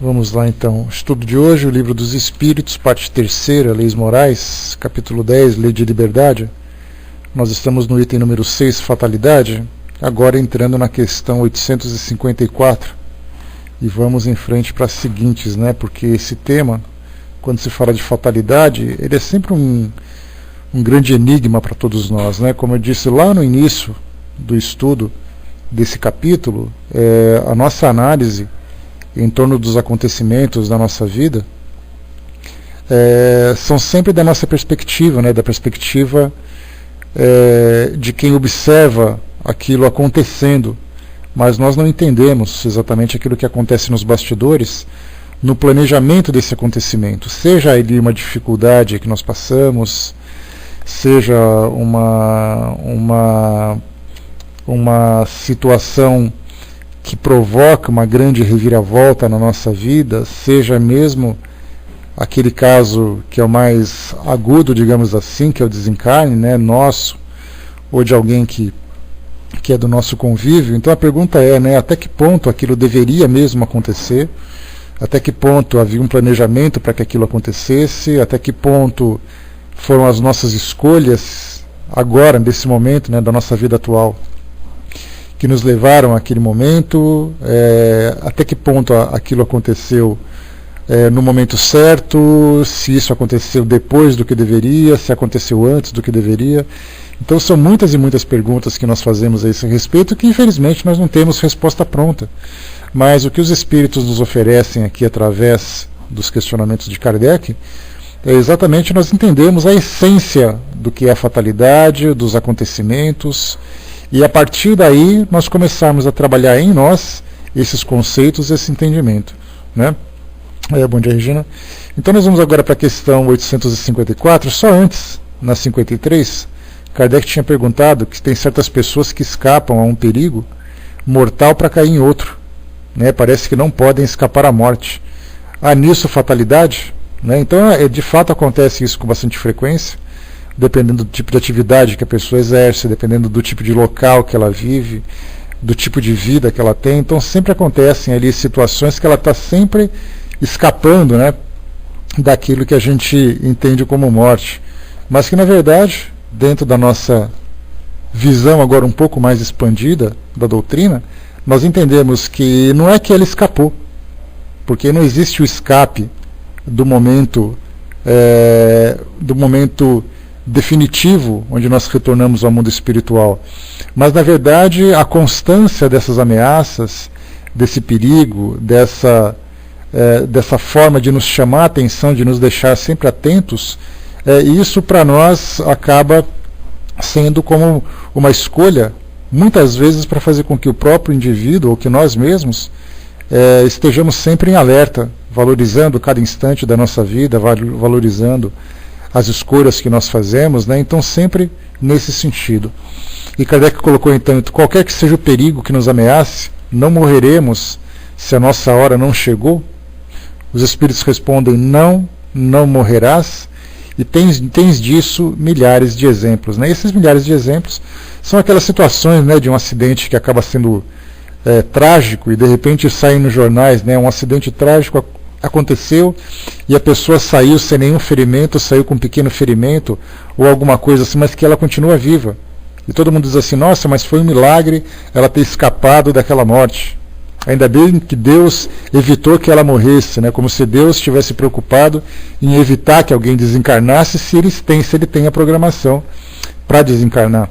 Vamos lá então, estudo de hoje, o Livro dos Espíritos, parte 3ª, Leis Morais, capítulo 10, Lei de Liberdade. Nós estamos no item número 6, Fatalidade, agora entrando na questão 854, e vamos em frente para as seguintes, né? Porque esse tema, quando se fala de fatalidade, ele é sempre um grande enigma para todos nós, né? Como eu disse lá no início do estudo desse capítulo, a nossa análise em torno dos acontecimentos da nossa vida são sempre da nossa perspectiva, né? Da perspectiva de quem observa aquilo acontecendo, mas nós não entendemos exatamente aquilo que acontece nos bastidores, no planejamento desse acontecimento, seja ele uma dificuldade que nós passamos, seja uma situação que provoca uma grande reviravolta na nossa vida, seja mesmo aquele caso que é o mais agudo, digamos assim, que é o desencarne, né, nosso, ou de alguém que é do nosso convívio. Então a pergunta é, né, até que ponto aquilo deveria mesmo acontecer, até que ponto havia um planejamento para que aquilo acontecesse, até que ponto foram as nossas escolhas agora, nesse momento, né, da nossa vida atual, que nos levaram àquele momento, até que ponto aquilo aconteceu no momento certo, se isso aconteceu depois do que deveria, se aconteceu antes do que deveria. Então são muitas e muitas perguntas que nós fazemos a esse respeito, que infelizmente nós não temos resposta pronta. Mas o que os espíritos nos oferecem aqui através dos questionamentos de Kardec é exatamente nós entendemos a essência do que é a fatalidade, dos acontecimentos, e a partir daí nós começarmos a trabalhar em nós esses conceitos, esse entendimento, né? Bom dia, Regina. Então nós vamos agora para a questão 854. Só antes, na 53, Kardec tinha perguntado que tem certas pessoas que escapam a um perigo mortal para cair em outro, né? Parece que não podem escapar à morte. Há nisso fatalidade, né? Então de fato acontece isso com bastante frequência, dependendo do tipo de atividade que a pessoa exerce, dependendo do tipo de local que ela vive, do tipo de vida que ela tem. Então sempre acontecem ali situações que ela está sempre escapando, né, daquilo que a gente entende como morte, mas que na verdade, dentro da nossa visão agora um pouco mais expandida da doutrina, nós entendemos que não é que ela escapou, porque não existe o escape do momento definitivo, onde nós retornamos ao mundo espiritual. Mas, na verdade, a constância dessas ameaças, desse perigo, dessa forma de nos chamar a atenção, de nos deixar sempre atentos, isso para nós acaba sendo como uma escolha, muitas vezes para fazer com que o próprio indivíduo, ou que nós mesmos, estejamos sempre em alerta, valorizando cada instante da nossa vida, valorizando as escolhas que nós fazemos, né? Então sempre nesse sentido. E Kardec colocou então, qualquer que seja o perigo que nos ameace, não morreremos se a nossa hora não chegou? Os espíritos respondem, não morrerás, e tens disso milhares de exemplos, né? E esses milhares de exemplos são aquelas situações, né, de um acidente que acaba sendo trágico, e de repente saem nos jornais, né, um acidente trágico aconteceu e a pessoa saiu sem nenhum ferimento, saiu com um pequeno ferimento ou alguma coisa assim, mas que ela continua viva. E todo mundo diz assim, nossa, mas foi um milagre ela ter escapado daquela morte. Ainda bem que Deus evitou que ela morresse, né? Como se Deus estivesse preocupado em evitar que alguém desencarnasse se ele tem a programação para desencarnar.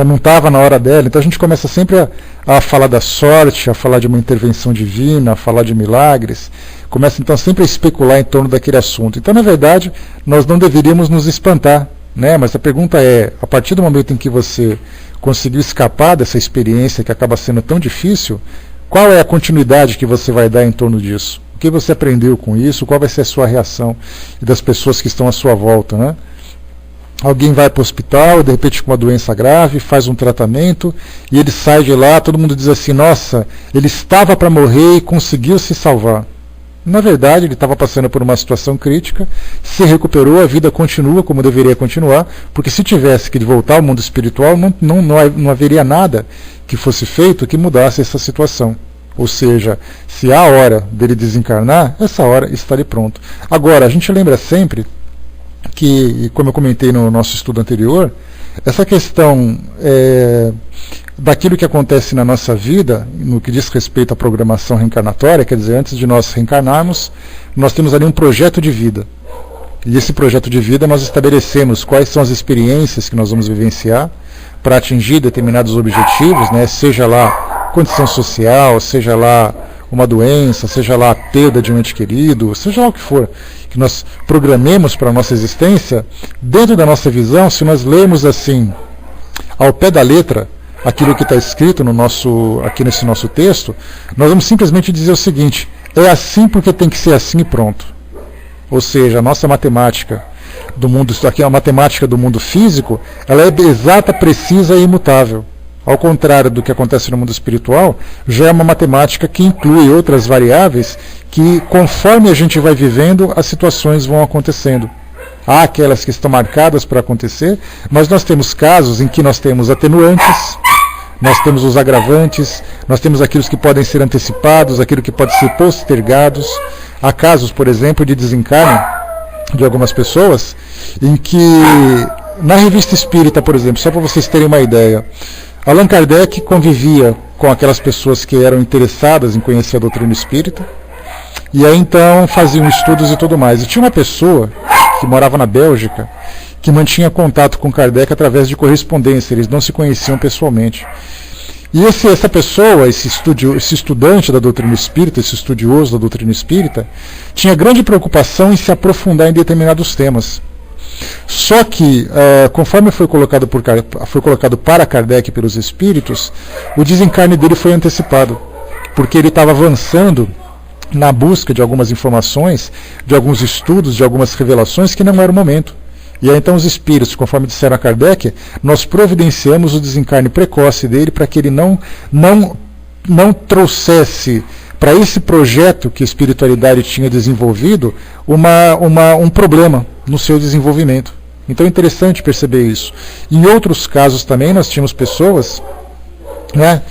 Não estava na hora dela. Então a gente começa sempre a falar da sorte, a falar de uma intervenção divina, a falar de milagres, começa então sempre a especular em torno daquele assunto. Então, na verdade, nós não deveríamos nos espantar, né? Mas a pergunta é, a partir do momento em que você conseguiu escapar dessa experiência que acaba sendo tão difícil, qual é a continuidade que você vai dar em torno disso? O que você aprendeu com isso? Qual vai ser a sua reação e das pessoas que estão à sua volta, né? Alguém vai para o hospital, de repente com uma doença grave, faz um tratamento, e ele sai de lá, todo mundo diz assim, nossa, ele estava para morrer e conseguiu se salvar. Na verdade, ele estava passando por uma situação crítica, se recuperou, a vida continua como deveria continuar, porque se tivesse que voltar ao mundo espiritual, não haveria nada que fosse feito que mudasse essa situação. Ou seja, se há a hora dele desencarnar, essa hora está ali pronto. Agora, a gente lembra sempre que, como eu comentei no nosso estudo anterior, essa questão daquilo que acontece na nossa vida, no que diz respeito à programação reencarnatória, quer dizer, antes de nós reencarnarmos, nós temos ali um projeto de vida. E esse projeto de vida nós estabelecemos quais são as experiências que nós vamos vivenciar para atingir determinados objetivos, né? Seja lá condição social, seja lá uma doença, seja lá a perda de um ente querido, seja lá o que for, que nós programemos para a nossa existência, dentro da nossa visão, se nós lermos assim, ao pé da letra, aquilo que está escrito aqui nesse nosso texto, nós vamos simplesmente dizer o seguinte: é assim porque tem que ser assim e pronto. Ou seja, a nossa matemática do mundo, aqui a matemática do mundo físico, ela é exata, precisa e imutável. Ao contrário do que acontece no mundo espiritual, já é uma matemática que inclui outras variáveis que, conforme a gente vai vivendo, as situações vão acontecendo. Há aquelas que estão marcadas para acontecer, mas nós temos casos em que nós temos atenuantes, nós temos os agravantes, nós temos aqueles que podem ser antecipados, aquilo que pode ser postergados. Há casos, por exemplo, de desencarne de algumas pessoas, em que, na Revista Espírita, por exemplo, só para vocês terem uma ideia, Allan Kardec convivia com aquelas pessoas que eram interessadas em conhecer a doutrina espírita, e aí então faziam estudos e tudo mais. E tinha uma pessoa que morava na Bélgica, que mantinha contato com Kardec através de correspondência, eles não se conheciam pessoalmente. E essa pessoa, esse estudante da doutrina espírita, esse estudioso da doutrina espírita, tinha grande preocupação em se aprofundar em determinados temas. Só que, conforme foi colocado para Kardec pelos espíritos, o desencarne dele foi antecipado, porque ele estava avançando na busca de algumas informações, de alguns estudos, de algumas revelações que não era o momento. E aí então os espíritos, conforme disseram a Kardec, nós providenciamos o desencarne precoce dele para que ele não trouxesse para esse projeto que a espiritualidade tinha desenvolvido um problema no seu desenvolvimento. Então é interessante perceber isso. Em outros casos também nós tínhamos pessoas, né?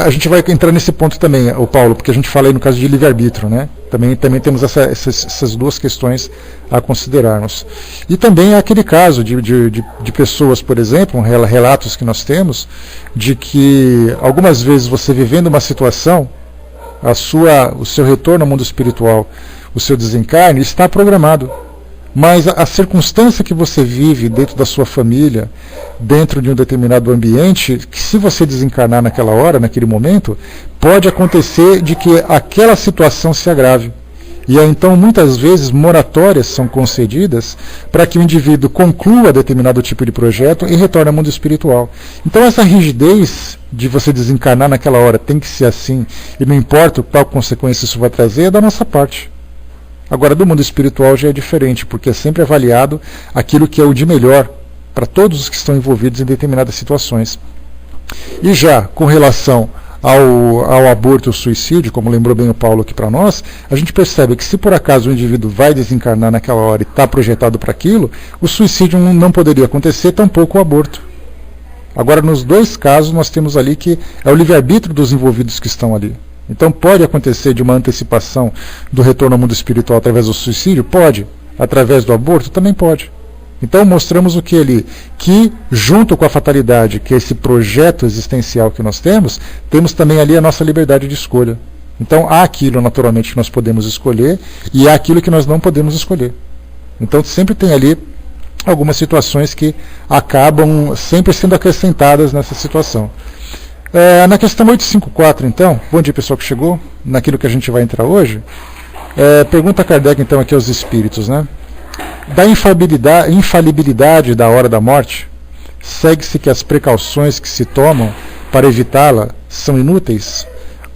A gente vai entrar nesse ponto também, o Paulo, porque a gente fala aí no caso de livre-arbítrio, né? Também temos essas duas questões a considerarmos. E também há aquele caso de pessoas, por exemplo, relatos que nós temos, de que algumas vezes você vivendo uma situação, o seu retorno ao mundo espiritual, o seu desencarne, está programado. Mas a circunstância que você vive dentro da sua família, dentro de um determinado ambiente, que se você desencarnar naquela hora, naquele momento, pode acontecer de que aquela situação se agrave. E aí, então, muitas vezes, moratórias são concedidas para que o indivíduo conclua determinado tipo de projeto e retorne ao mundo espiritual. Então, essa rigidez de você desencarnar naquela hora tem que ser assim, e não importa qual consequência isso vai trazer, é da nossa parte. Agora, do mundo espiritual já é diferente, porque é sempre avaliado aquilo que é o de melhor para todos os que estão envolvidos em determinadas situações. E já com relação ao aborto e ao suicídio, como lembrou bem o Paulo aqui para nós, a gente percebe que se por acaso o indivíduo vai desencarnar naquela hora e está projetado para aquilo, o suicídio não poderia acontecer, tampouco o aborto. Agora, nos dois casos, nós temos ali que é o livre-arbítrio dos envolvidos que estão ali. Então pode acontecer de uma antecipação do retorno ao mundo espiritual através do suicídio? Pode. Através do aborto? Também pode. Então mostramos o que ali? Que junto com a fatalidade, que é esse projeto existencial que nós temos também ali a nossa liberdade de escolha. Então há aquilo naturalmente que nós podemos escolher e há aquilo que nós não podemos escolher. Então sempre tem ali algumas situações que acabam sempre sendo acrescentadas nessa situação. Na questão 854, então, bom dia pessoal que chegou, naquilo que a gente vai entrar hoje, pergunta Kardec então aqui aos espíritos, né? Da infalibilidade da hora da morte, segue-se que as precauções que se tomam para evitá-la são inúteis?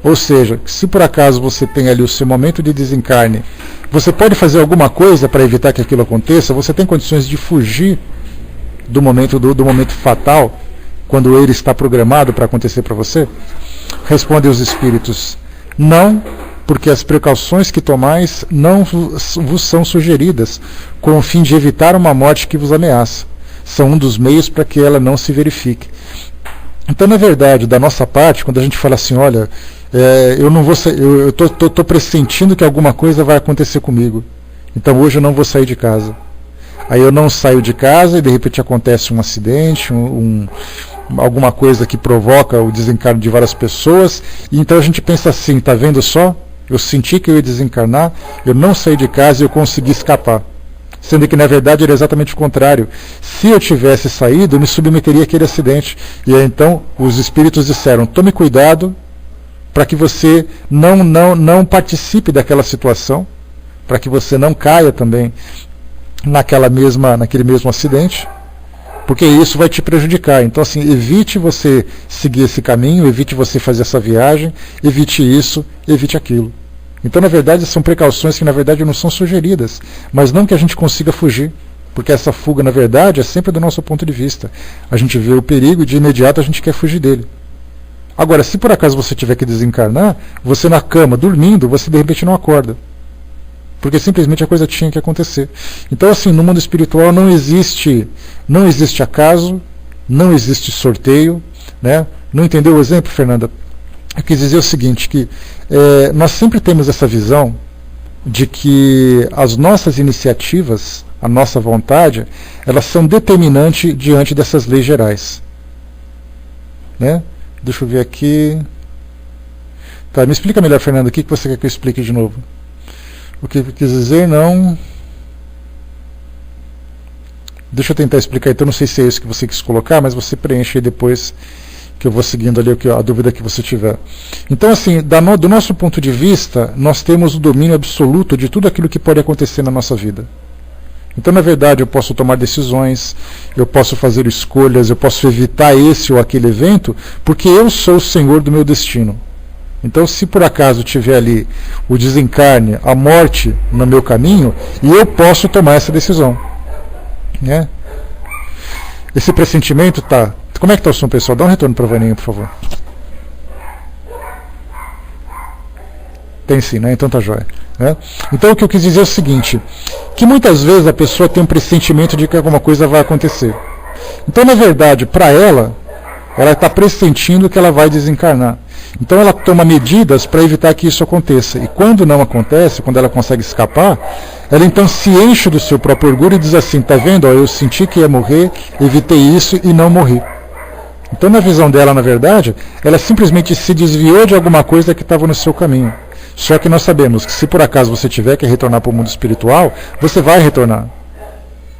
Ou seja, se por acaso você tem ali o seu momento de desencarne, você pode fazer alguma coisa para evitar que aquilo aconteça? Você tem condições de fugir do momento fatal, quando ele está programado para acontecer para você? Respondem os espíritos: não, porque as precauções que tomais não vos são sugeridas, com o fim de evitar uma morte que vos ameaça. São um dos meios para que ela não se verifique. Então, na verdade, da nossa parte, quando a gente fala assim, olha, eu não vou eu tô pressentindo que alguma coisa vai acontecer comigo. Então hoje eu não vou sair de casa. Aí eu não saio de casa e de repente acontece um acidente, alguma coisa que provoca o desencarne de várias pessoas. E então a gente pensa assim, tá vendo só? Eu senti que eu ia desencarnar, eu não saí de casa e eu consegui escapar. Sendo que na verdade era exatamente o contrário. Se eu tivesse saído, eu me submeteria àquele acidente. E aí, então os espíritos disseram, tome cuidado para que você não participe daquela situação, para que você não caia também naquele mesmo acidente, porque isso vai te prejudicar. Então assim, evite você seguir esse caminho, evite você fazer essa viagem, evite isso, evite aquilo. Então na verdade são precauções que na verdade não são sugeridas, mas não que a gente consiga fugir, porque essa fuga na verdade é sempre do nosso ponto de vista. A gente vê o perigo e de imediato a gente quer fugir dele. Agora, se por acaso você tiver que desencarnar, você na cama, dormindo, você de repente não acorda. Porque simplesmente a coisa tinha que acontecer. Então assim, no mundo espiritual não existe acaso, não existe sorteio, né? Não entendeu o exemplo, Fernanda? Eu quis dizer o seguinte, que nós sempre temos essa visão de que as nossas iniciativas, a nossa vontade, elas são determinantes diante dessas leis gerais. Né? Deixa eu ver aqui. Tá, me explica melhor, Fernanda, o que você quer que eu explique de novo? O que eu quis dizer, não... Deixa eu tentar explicar, então não sei se é isso que você quis colocar, mas você preenche aí depois que eu vou seguindo ali a dúvida que você tiver. Então assim, do nosso ponto de vista, nós temos o domínio absoluto de tudo aquilo que pode acontecer na nossa vida. Então na verdade eu posso tomar decisões, eu posso fazer escolhas, eu posso evitar esse ou aquele evento, porque eu sou o senhor do meu destino. Então se por acaso tiver ali o desencarne, a morte no meu caminho, e eu posso tomar essa decisão. Né? Esse pressentimento tá... Como é que está o som, pessoal? Dá um retorno para o Vaninho, por favor. Tem sim, né? Então tá jóia. Né? Então o que eu quis dizer é o seguinte, que muitas vezes a pessoa tem um pressentimento de que alguma coisa vai acontecer. Então na verdade, para ela está pressentindo que ela vai desencarnar. Então ela toma medidas para evitar que isso aconteça. E quando não acontece, quando ela consegue escapar, ela então se enche do seu próprio orgulho e diz assim, tá vendo? Ó, eu senti que ia morrer, evitei isso e não morri. Então na visão dela, na verdade, ela simplesmente se desviou de alguma coisa que estava no seu caminho. Só que nós sabemos que se por acaso você tiver que retornar para o mundo espiritual, você vai retornar.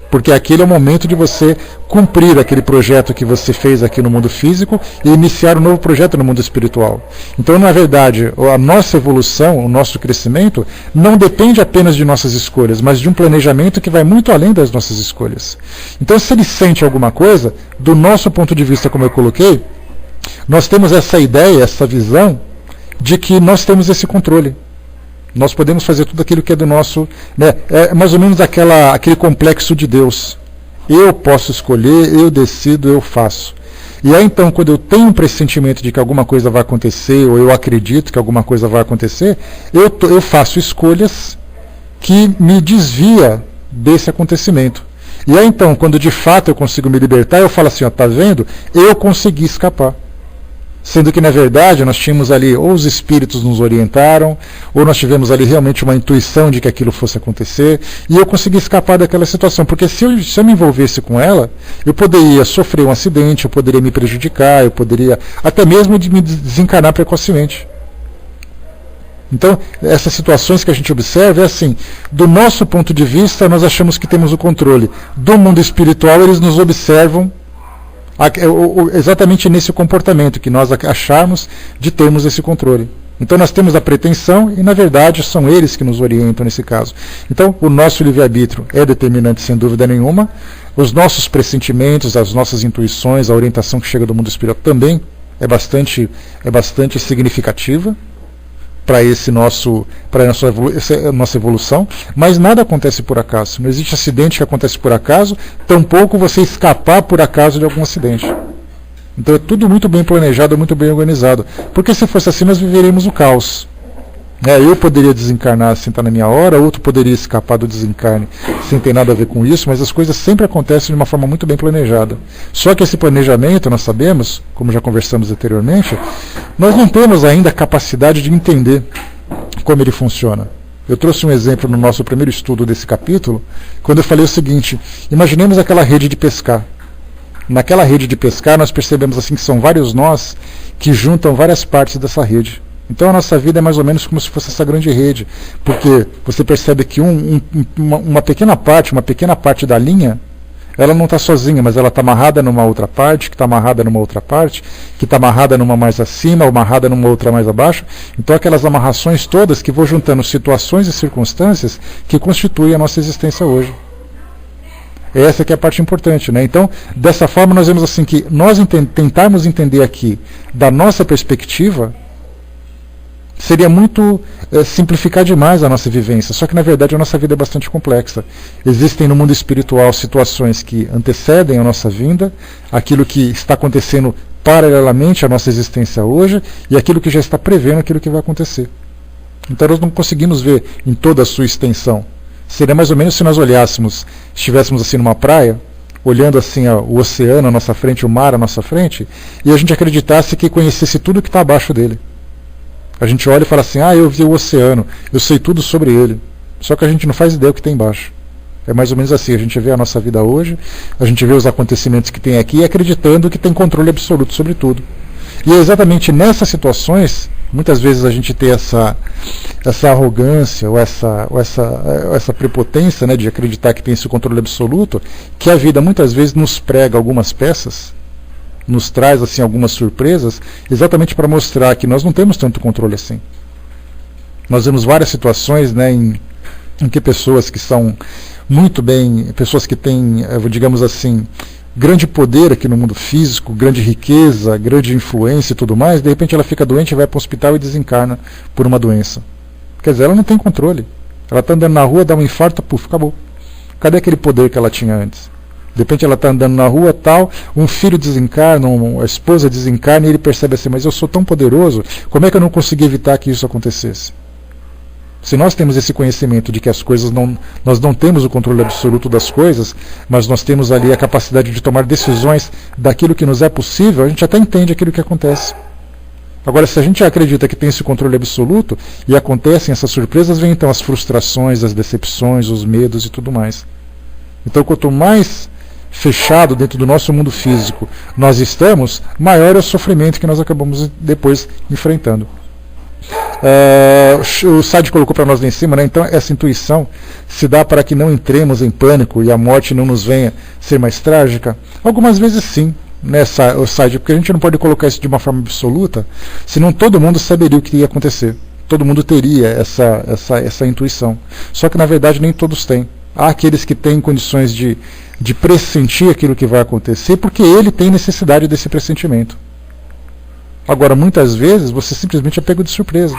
Porque aquele é o momento de você cumprir aquele projeto que você fez aqui no mundo físico e iniciar um novo projeto no mundo espiritual. Então, na verdade, a nossa evolução, o nosso crescimento, não depende apenas de nossas escolhas, mas de um planejamento que vai muito além das nossas escolhas. Então, se ele sente alguma coisa, do nosso ponto de vista, como eu coloquei, nós temos essa ideia, essa visão de que nós temos esse controle. Nós podemos fazer tudo aquilo que é do nosso... Né, é mais ou menos aquele complexo de Deus. Eu posso escolher, eu decido, eu faço. E aí então, quando eu tenho um pressentimento de que alguma coisa vai acontecer, ou eu acredito que alguma coisa vai acontecer, eu faço escolhas que me desvia desse acontecimento. E aí então, quando de fato eu consigo me libertar, eu falo assim, ó, tá vendo? Eu consegui escapar. Sendo que, na verdade, nós tínhamos ali, ou os espíritos nos orientaram, ou nós tivemos ali realmente uma intuição de que aquilo fosse acontecer, e eu consegui escapar daquela situação. Porque se eu me envolvesse com ela, eu poderia sofrer um acidente, eu poderia me prejudicar, eu poderia até mesmo me desencarnar precocemente. Então, essas situações que a gente observa é assim, do nosso ponto de vista, nós achamos que temos o controle. Do mundo espiritual, eles nos observam exatamente nesse comportamento que nós acharmos de termos esse controle. Então nós temos a pretensão e na verdade são eles que nos orientam nesse caso. Então o nosso livre-arbítrio é determinante sem dúvida nenhuma, os nossos pressentimentos, as nossas intuições, a orientação que chega do mundo espiritual também é bastante significativa para essa nossa evolução, mas nada acontece por acaso. Não existe acidente que acontece por acaso, tampouco você escapar por acaso de algum acidente. Então é tudo muito bem planejado, muito bem organizado. Porque se fosse assim, nós viveríamos o caos. Eu poderia desencarnar sem estar na minha hora, outro poderia escapar do desencarne sem ter nada a ver com isso, mas as coisas sempre acontecem de uma forma muito bem planejada. Só que esse planejamento, nós sabemos, como já conversamos anteriormente, nós não temos ainda a capacidade de entender como ele funciona. Eu trouxe um exemplo no nosso primeiro estudo desse capítulo, quando eu falei o seguinte: imaginemos aquela rede de pescar. Naquela rede de pescar nós percebemos assim que são vários nós que juntam várias partes dessa rede. Então a nossa vida é mais ou menos como se fosse essa grande rede, porque você percebe que uma pequena parte da linha, ela não está sozinha, mas ela está amarrada numa outra parte, que está amarrada numa outra parte, que está amarrada numa mais acima, ou amarrada numa outra mais abaixo. Então aquelas amarrações todas que vão juntando situações e circunstâncias que constituem a nossa existência hoje. Essa que é a parte importante, né? Então, dessa forma nós vemos assim que nós tentarmos entender aqui da nossa perspectiva seria muito simplificar demais a nossa vivência, só que na verdade a nossa vida é bastante complexa. Existem no mundo espiritual situações que antecedem a nossa vinda, aquilo que está acontecendo paralelamente à nossa existência hoje e aquilo que já está prevendo aquilo que vai acontecer. Então nós não conseguimos ver em toda a sua extensão. Seria mais ou menos se nós olhássemos, estivéssemos assim numa praia, olhando assim o oceano à nossa frente, o mar à nossa frente, e a gente acreditasse que conhecesse tudo que está abaixo dele. A gente olha e fala assim: eu vi o oceano, eu sei tudo sobre ele. Só que a gente não faz ideia do que tem embaixo. É mais ou menos assim, a gente vê a nossa vida hoje, a gente vê os acontecimentos que tem aqui, acreditando que tem controle absoluto sobre tudo. E é exatamente nessas situações, muitas vezes a gente tem essa arrogância ou essa prepotência, né, de acreditar que tem esse controle absoluto, que a vida muitas vezes nos prega algumas peças, nos traz assim algumas surpresas, exatamente para mostrar que nós não temos tanto controle assim. Nós vemos várias situações, né, em que pessoas que são muito bem, pessoas que têm, digamos assim, grande poder aqui no mundo físico, grande riqueza, grande influência e tudo mais, de repente ela fica doente, vai para o hospital e desencarna por uma doença. Quer dizer, ela não tem controle. Ela está andando na rua, dá um infarto, puf, acabou. Cadê aquele poder que ela tinha antes? De repente ela está andando na rua, tal, um filho desencarna, a esposa desencarna, e ele percebe assim: mas eu sou tão poderoso, como é que eu não consegui evitar que isso acontecesse? Se nós temos esse conhecimento de que as coisas nós não temos o controle absoluto das coisas, mas nós temos ali a capacidade de tomar decisões daquilo que nos é possível, a gente até entende aquilo que acontece. Agora, se a gente acredita que tem esse controle absoluto e acontecem essas surpresas, vem então as frustrações, as decepções, os medos e tudo mais. Então, quanto mais fechado dentro do nosso mundo físico nós estamos, maior é o sofrimento que nós acabamos depois enfrentando. O Sade colocou para nós lá em cima, né? Então essa intuição se dá para que não entremos em pânico e a morte não nos venha ser mais trágica? Algumas vezes sim, né, Sade, porque a gente não pode colocar isso de uma forma absoluta, senão todo mundo saberia o que ia acontecer, todo mundo teria essa intuição, só que na verdade nem todos têm. Há aqueles que têm condições de pressentir aquilo que vai acontecer, porque ele tem necessidade desse pressentimento. Agora, muitas vezes, você simplesmente é pego de surpresa.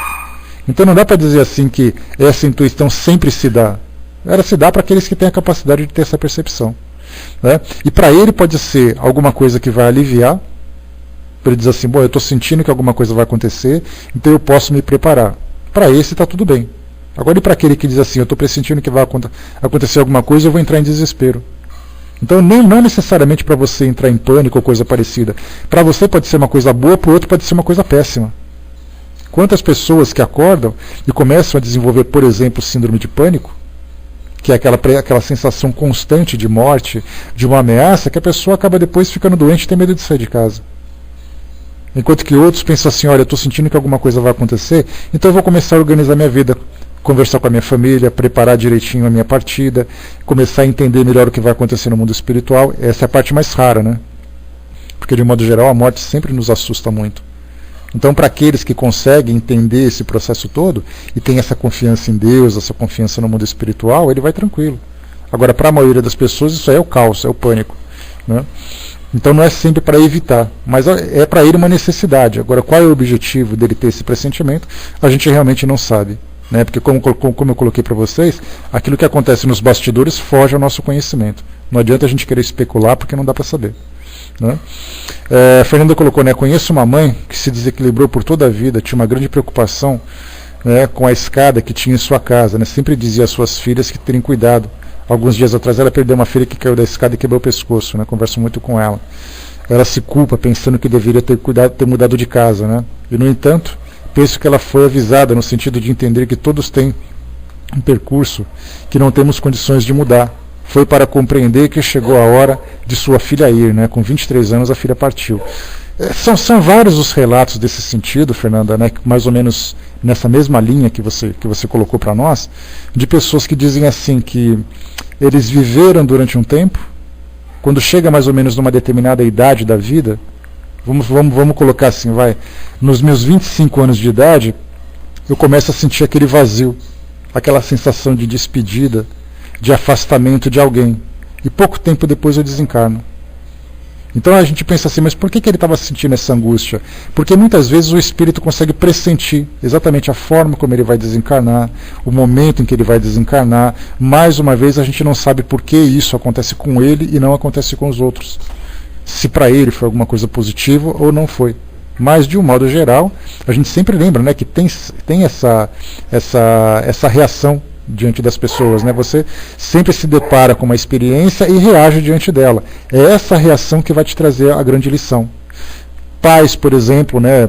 Então não dá para dizer assim que essa intuição sempre se dá. Ela se dá para aqueles que têm a capacidade de ter essa percepção, né? E para ele pode ser alguma coisa que vai aliviar, para ele dizer assim: bom, eu estou sentindo que alguma coisa vai acontecer, então eu posso me preparar. Para esse está tudo bem. Agora, e para aquele que diz assim: eu estou pressentindo que vai acontecer alguma coisa, eu vou entrar em desespero. Então não necessariamente para você entrar em pânico ou coisa parecida. Para você pode ser uma coisa boa, para o outro pode ser uma coisa péssima. Quantas pessoas que acordam e começam a desenvolver, por exemplo, síndrome de pânico, que é aquela sensação constante de morte, de uma ameaça, que a pessoa acaba depois ficando doente e tem medo de sair de casa. Enquanto que outros pensam assim: olha, eu estou sentindo que alguma coisa vai acontecer, então eu vou começar a organizar minha vida, conversar com a minha família, preparar direitinho a minha partida, começar a entender melhor o que vai acontecer no mundo espiritual. Essa é a parte mais rara, né? Porque de modo geral a morte sempre nos assusta muito. Então, para aqueles que conseguem entender esse processo todo e tem essa confiança em Deus, essa confiança no mundo espiritual, ele vai tranquilo. Agora, para a maioria das pessoas, isso aí é o caos, é o pânico, né? Então não é sempre para evitar, mas é para ele uma necessidade. Agora, qual é o objetivo dele ter esse pressentimento? A gente realmente não sabe, né? Porque como eu coloquei para vocês, aquilo que acontece nos bastidores foge ao nosso conhecimento. Não adianta a gente querer especular, porque não dá para saber, né? Fernanda colocou, né? Conheço uma mãe que se desequilibrou por toda a vida, tinha uma grande preocupação né, com a escada que tinha em sua casa, né, sempre dizia às suas filhas que terem cuidado. Alguns dias atrás ela perdeu uma filha que caiu da escada e quebrou o pescoço, né, converso muito com ela. Ela se culpa pensando que deveria ter mudado de casa, né, e no entanto, penso que ela foi avisada no sentido de entender que todos têm um percurso que não temos condições de mudar. Foi para compreender que chegou a hora de sua filha ir, né, com 23 anos a filha partiu. São vários os relatos desse sentido, Fernanda, né, mais ou menos nessa mesma linha que você colocou para nós, de pessoas que dizem assim que eles viveram durante um tempo, quando chega mais ou menos numa determinada idade da vida, vamos colocar assim, nos meus 25 anos de idade, eu começo a sentir aquele vazio, aquela sensação de despedida, de afastamento de alguém, e pouco tempo depois eu desencarno. Então a gente pensa assim, mas por que ele estava sentindo essa angústia? Porque muitas vezes o espírito consegue pressentir exatamente a forma como ele vai desencarnar, o momento em que ele vai desencarnar. Mais uma vez a gente não sabe por que isso acontece com ele e não acontece com os outros. Se para ele foi alguma coisa positiva ou não foi. Mas de um modo geral, a gente sempre lembra, né, que tem essa reação diante das pessoas, né? Você sempre se depara com uma experiência e reage diante dela. É essa reação que vai te trazer a grande lição. Pais, por exemplo, né?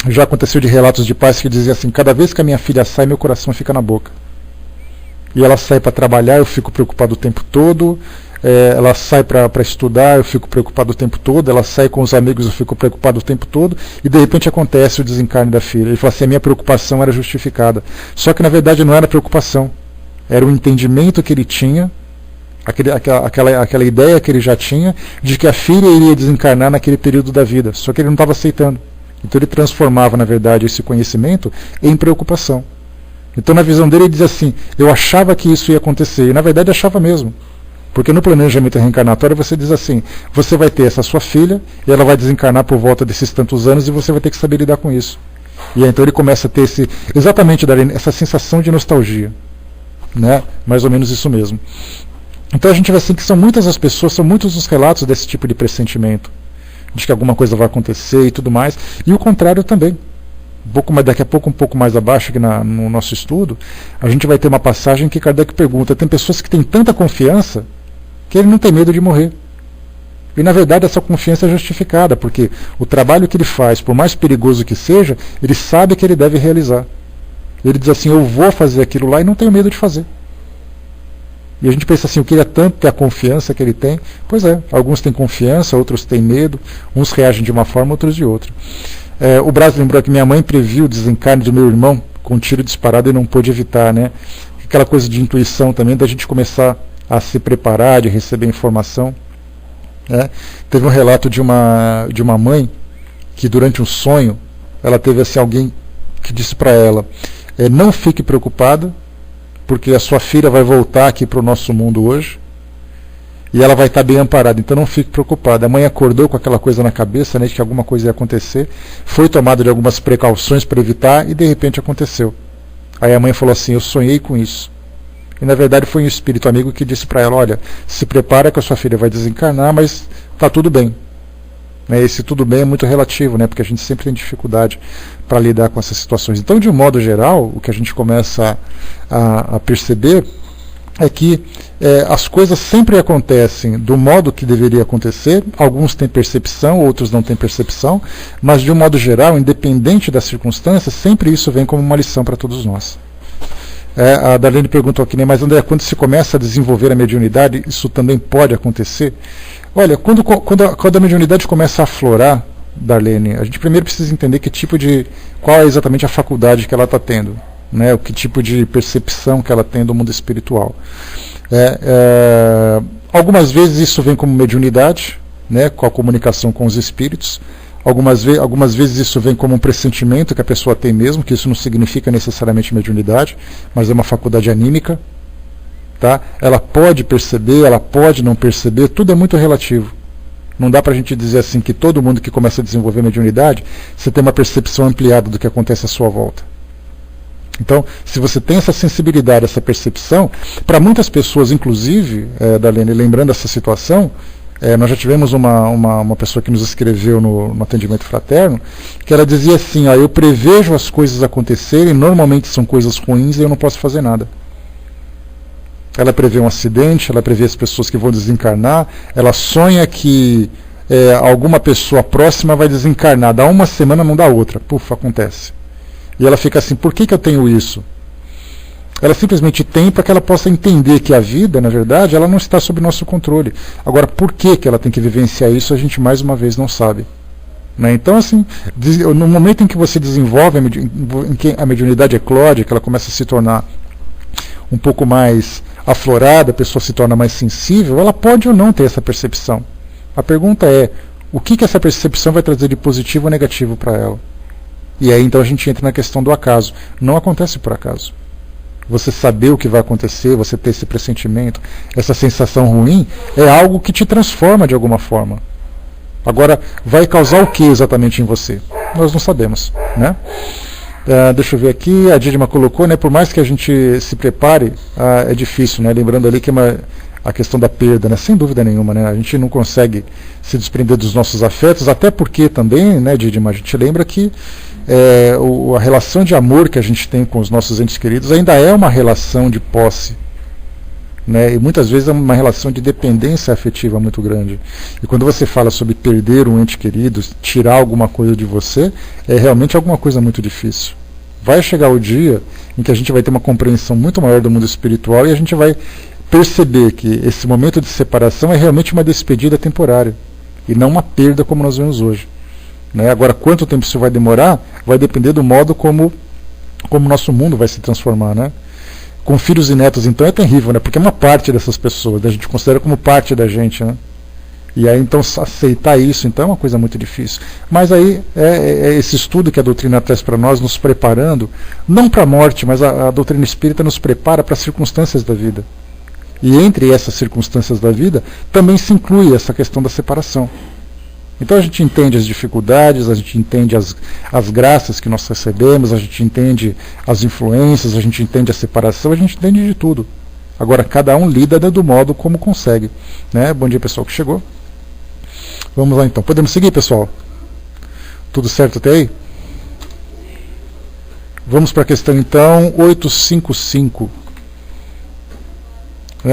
Já aconteceu de relatos de pais que diziam assim: cada vez que a minha filha sai, meu coração fica na boca. E ela sai para trabalhar, eu fico preocupado o tempo todo. Ela sai para estudar, eu fico preocupado o tempo todo. Ela sai com os amigos, eu fico preocupado o tempo todo. E de repente acontece o desencarne da filha. Ele fala assim: a minha preocupação era justificada. Só que na verdade não era preocupação, era o entendimento que ele tinha, aquela ideia que ele já tinha de que a filha iria desencarnar naquele período da vida. Só que ele não estava aceitando. Então ele transformava na verdade esse conhecimento em preocupação. Então na visão dele ele diz assim: eu achava que isso ia acontecer. E na verdade achava mesmo. Porque no planejamento reencarnatório você diz assim: você vai ter essa sua filha, e ela vai desencarnar por volta desses tantos anos, e você vai ter que saber lidar com isso. E aí, então ele começa a ter exatamente essa sensação de nostalgia, né? Mais ou menos isso mesmo. Então a gente vê assim que são muitas as pessoas, são muitos os relatos desse tipo de pressentimento, de que alguma coisa vai acontecer e tudo mais, e o contrário também. Daqui a pouco, um pouco mais abaixo aqui no nosso estudo, a gente vai ter uma passagem que Kardec pergunta: tem pessoas que têm tanta confiança que ele não tem medo de morrer. E na verdade essa confiança é justificada, porque o trabalho que ele faz, por mais perigoso que seja, ele sabe que ele deve realizar. Ele diz assim: eu vou fazer aquilo lá e não tenho medo de fazer. E a gente pensa assim: o que ele é tanto que a confiança que ele tem? Pois é, alguns têm confiança, outros têm medo, uns reagem de uma forma, outros de outra. O Braz lembrou que minha mãe previu o desencarne do meu irmão com um tiro disparado e não pôde evitar, né? Aquela coisa de intuição também, da gente começar a se preparar, de receber informação, né? Teve um relato de uma mãe que durante um sonho ela teve assim, alguém que disse para ela: não fique preocupada, porque a sua filha vai voltar aqui para o nosso mundo hoje e ela vai estar bem amparada, então não fique preocupada. A mãe acordou com aquela coisa na cabeça, né, de que alguma coisa ia acontecer, foi tomada de algumas precauções para evitar e de repente aconteceu. Aí a mãe falou assim: eu sonhei com isso. E na verdade foi um espírito amigo que disse para ela: olha, se prepara que a sua filha vai desencarnar, mas está tudo bem. Esse tudo bem é muito relativo, né, porque a gente sempre tem dificuldade para lidar com essas situações. Então, de um modo geral, o que a gente começa a perceber é que as coisas sempre acontecem do modo que deveria acontecer. Alguns têm percepção, outros não têm percepção, mas de um modo geral, independente das circunstâncias, sempre isso vem como uma lição para todos nós. A Darlene perguntou aqui, né, mas André, quando se começa a desenvolver a mediunidade, isso também pode acontecer? Olha, quando a mediunidade começa a aflorar, Darlene, a gente primeiro precisa entender qual é exatamente a faculdade que ela está tendo, né, que tipo de percepção que ela tem do mundo espiritual. Algumas vezes isso vem como mediunidade, né, com a comunicação com os espíritos. Algumas vezes isso vem como um pressentimento que a pessoa tem mesmo, que isso não significa necessariamente mediunidade, mas é uma faculdade anímica. Tá? Ela pode perceber, ela pode não perceber, tudo é muito relativo. Não dá para a gente dizer assim que todo mundo que começa a desenvolver mediunidade, você tem uma percepção ampliada do que acontece à sua volta. Então, se você tem essa sensibilidade, essa percepção, para muitas pessoas, inclusive, Darlene, lembrando essa situação, Nós já tivemos uma pessoa que nos escreveu no atendimento fraterno, que ela dizia assim, eu prevejo as coisas acontecerem, normalmente são coisas ruins e eu não posso fazer nada. Ela prevê um acidente, ela prevê as pessoas que vão desencarnar, ela sonha que alguma pessoa próxima vai desencarnar, dá uma semana, não dá outra, puf, acontece. E ela fica assim, por que eu tenho isso? Ela simplesmente tem para que ela possa entender que a vida, na verdade, ela não está sob nosso controle. Agora, por que ela tem que vivenciar isso, a gente mais uma vez não sabe. Né? Então, assim, no momento em que você desenvolve, em que a mediunidade eclode, que ela começa a se tornar um pouco mais aflorada, a pessoa se torna mais sensível, ela pode ou não ter essa percepção. A pergunta é, o que essa percepção vai trazer de positivo ou negativo para ela? E aí, então, a gente entra na questão do acaso. Não acontece por acaso. Você saber o que vai acontecer, você ter esse pressentimento, essa sensação ruim, é algo que te transforma de alguma forma. Agora, vai causar o que exatamente em você? Nós não sabemos, né? Deixa eu ver aqui, a Didima colocou, né? Por mais que a gente se prepare, é difícil, né? Lembrando ali que a questão da perda, né? Sem dúvida nenhuma, né? A gente não consegue se desprender dos nossos afetos, até porque também, né, Didima, a gente lembra que a relação de amor que a gente tem com os nossos entes queridos ainda é uma relação de posse, né? E muitas vezes é uma relação de dependência afetiva muito grande. E quando você fala sobre perder um ente querido, tirar alguma coisa de você, é realmente alguma coisa muito difícil. Vai chegar o dia em que a gente vai ter uma compreensão muito maior do mundo espiritual e a gente vai perceber que esse momento de separação é realmente uma despedida temporária e não uma perda como nós vemos hoje. Né? Agora, quanto tempo isso vai demorar, vai depender do modo como o nosso mundo vai se transformar. Né? Com filhos e netos, então, é terrível, né? Porque é uma parte dessas pessoas, a gente considera como parte da gente. Né? E aí, então, aceitar isso então, é uma coisa muito difícil. Mas aí, é esse estudo que a doutrina traz para nós, nos preparando, não para a morte, mas a doutrina espírita nos prepara para as circunstâncias da vida. E entre essas circunstâncias da vida, também se inclui essa questão da separação. Então a gente entende as dificuldades, a gente entende as graças que nós recebemos, a gente entende as influências, a gente entende a separação, a gente entende de tudo. Agora cada um lida do modo como consegue. Né? Bom dia, pessoal que chegou. Vamos lá então. Podemos seguir, pessoal? Tudo certo até aí? Vamos para a questão então 855.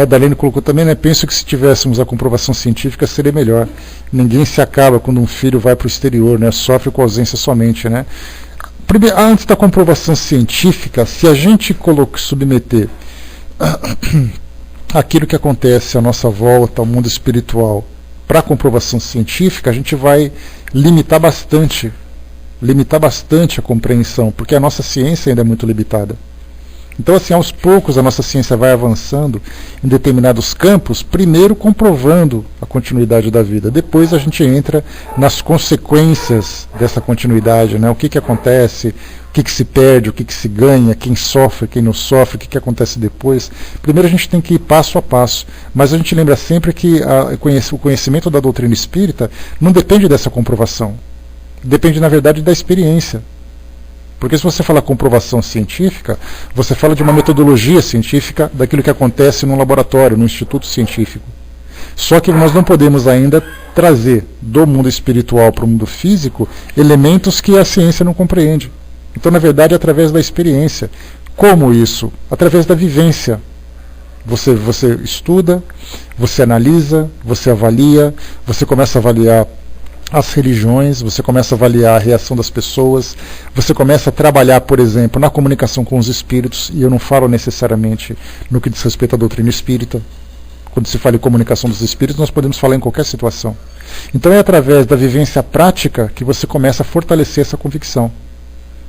Darlene colocou também, né? Penso que se tivéssemos a comprovação científica seria melhor. Ninguém se acaba quando um filho vai para o exterior, né? Sofre com ausência somente, né? Primeiro, antes da comprovação científica, se a gente submeter aquilo que acontece à nossa volta, ao mundo espiritual, para a comprovação científica, a gente vai limitar bastante a compreensão, porque a nossa ciência ainda é muito limitada. Então, assim, aos poucos a nossa ciência vai avançando em determinados campos, primeiro comprovando a continuidade da vida. Depois a gente entra nas consequências dessa continuidade, né? O que acontece, o que se perde, o que se ganha, quem sofre, quem não sofre, o que acontece depois. Primeiro a gente tem que ir passo a passo, mas a gente lembra sempre que o conhecimento da doutrina espírita não depende dessa comprovação. Depende, na verdade, da experiência. Porque se você fala comprovação científica, você fala de uma metodologia científica daquilo que acontece num laboratório, num instituto científico. Só que nós não podemos ainda trazer do mundo espiritual para o mundo físico elementos que a ciência não compreende. Então, na verdade, é através da experiência. Como isso? Através da vivência. Você estuda, você analisa, você avalia, você começa a avaliar as religiões, você começa a avaliar a reação das pessoas, você começa a trabalhar, por exemplo, na comunicação com os espíritos, e eu não falo necessariamente no que diz respeito à doutrina espírita. Quando se fala em comunicação dos espíritos, nós podemos falar em qualquer situação. Então é através da vivência prática que você começa a fortalecer essa convicção.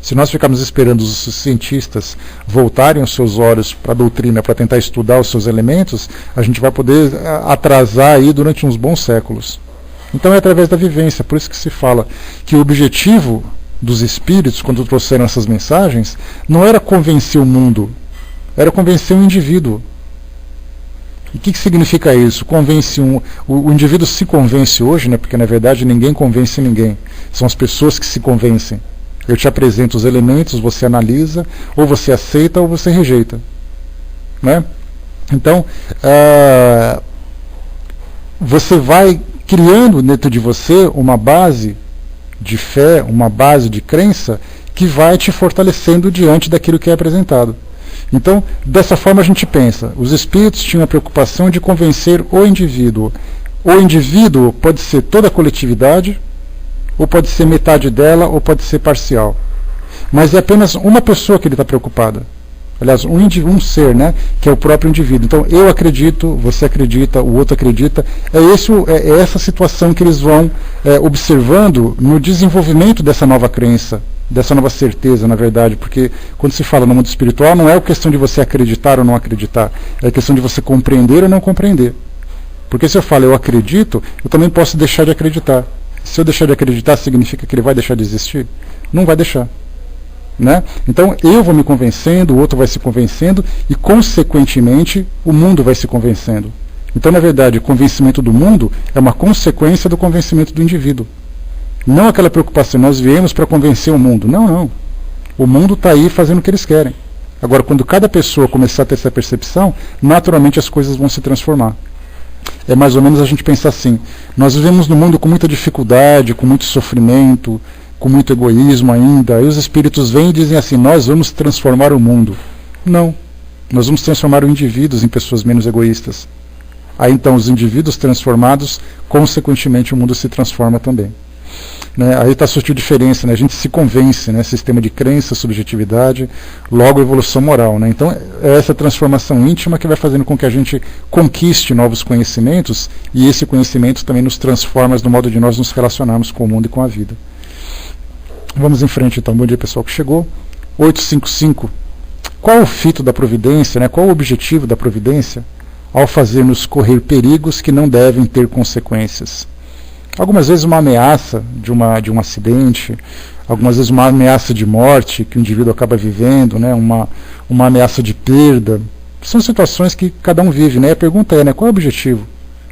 Se nós ficarmos esperando os cientistas voltarem os seus olhos para a doutrina, para tentar estudar os seus elementos, a gente vai poder atrasar aí durante uns bons séculos. Então é através da vivência, por isso que se fala que o objetivo dos espíritos, quando trouxeram essas mensagens, não era convencer o mundo, era convencer o indivíduo. E o que significa isso? O indivíduo se convence hoje, né, porque na verdade ninguém convence ninguém, são as pessoas que se convencem. Eu te apresento os elementos, você analisa, ou você aceita ou você rejeita. Né? Então, você vai criando dentro de você uma base de fé, uma base de crença que vai te fortalecendo diante daquilo que é apresentado. Então, dessa forma a gente pensa, os espíritos tinham a preocupação de convencer o indivíduo. O indivíduo pode ser toda a coletividade, ou pode ser metade dela, ou pode ser parcial. Mas é apenas uma pessoa que ele está preocupada. Aliás, um ser, né, que é o próprio indivíduo. Então, eu acredito, você acredita, o outro acredita. É essa situação que eles vão observando no desenvolvimento dessa nova crença, dessa nova certeza, na verdade. Porque quando se fala no mundo espiritual, não é a questão de você acreditar ou não acreditar. É a questão de você compreender ou não compreender. Porque se eu falo eu acredito, eu também posso deixar de acreditar. Se eu deixar de acreditar, significa que ele vai deixar de existir? Não vai deixar. Né? Então eu vou me convencendo, o outro vai se convencendo e consequentemente o mundo vai se convencendo. Então na verdade o convencimento do mundo é uma consequência do convencimento do indivíduo. Não aquela preocupação, nós viemos para convencer o mundo. Não. O mundo está aí fazendo o que eles querem. Agora quando cada pessoa começar a ter essa percepção, naturalmente as coisas vão se transformar. É mais ou menos a gente pensar assim, nós vivemos num mundo com muita dificuldade, com muito sofrimento, com muito egoísmo ainda, aí os espíritos vêm e dizem assim, nós vamos transformar o mundo. Não, nós vamos transformar os indivíduos em pessoas menos egoístas. Aí então os indivíduos transformados, consequentemente o mundo se transforma também. Né? Aí está a sutil diferença, né? A gente se convence, né? Sistema de crença, subjetividade, logo evolução moral. Né? Então é essa transformação íntima que vai fazendo com que a gente conquiste novos conhecimentos e esse conhecimento também nos transforma no modo de nós nos relacionarmos com o mundo e com a vida. Vamos em frente então, bom dia pessoal que chegou. 855. Qual o fito da providência, né? Qual o objetivo da providência ao fazer-nos correr perigos que não devem ter consequências? Algumas vezes uma ameaça de um acidente, algumas vezes uma ameaça de morte que o indivíduo acaba vivendo, né? uma ameaça de perda. São situações que cada um vive, né? A pergunta é, né? Qual é o objetivo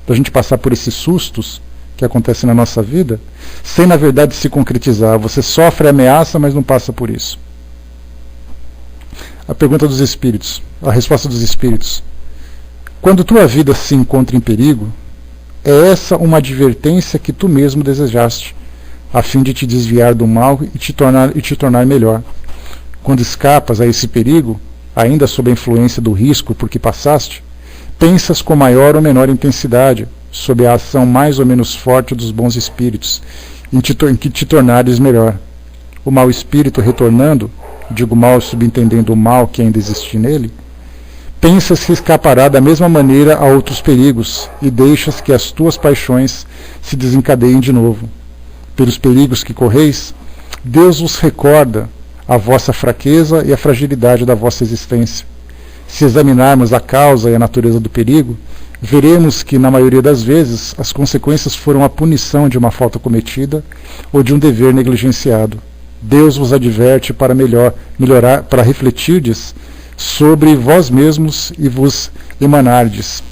da gente passar por esses sustos que acontece na nossa vida, sem na verdade se concretizar? Você sofre a ameaça, mas não passa por isso. A pergunta dos espíritos, a resposta dos espíritos. Quando tua vida se encontra em perigo, é essa uma advertência que tu mesmo desejaste, a fim de te desviar do mal e te tornar melhor. Quando escapas a esse perigo, ainda sob a influência do risco por que passaste, pensas com maior ou menor intensidade sob a ação mais ou menos forte dos bons espíritos, em que te tornares melhor. O mau espírito retornando, digo mal subentendendo o mal que ainda existe nele, pensas que escapará da mesma maneira a outros perigos e deixas que as tuas paixões se desencadeiem de novo. Pelos perigos que correis, Deus vos recorda a vossa fraqueza e a fragilidade da vossa existência. Se examinarmos a causa e a natureza do perigo, veremos que, na maioria das vezes, as consequências foram a punição de uma falta cometida ou de um dever negligenciado. Deus vos adverte para melhorar, para refletirdes sobre vós mesmos e vos emendardes.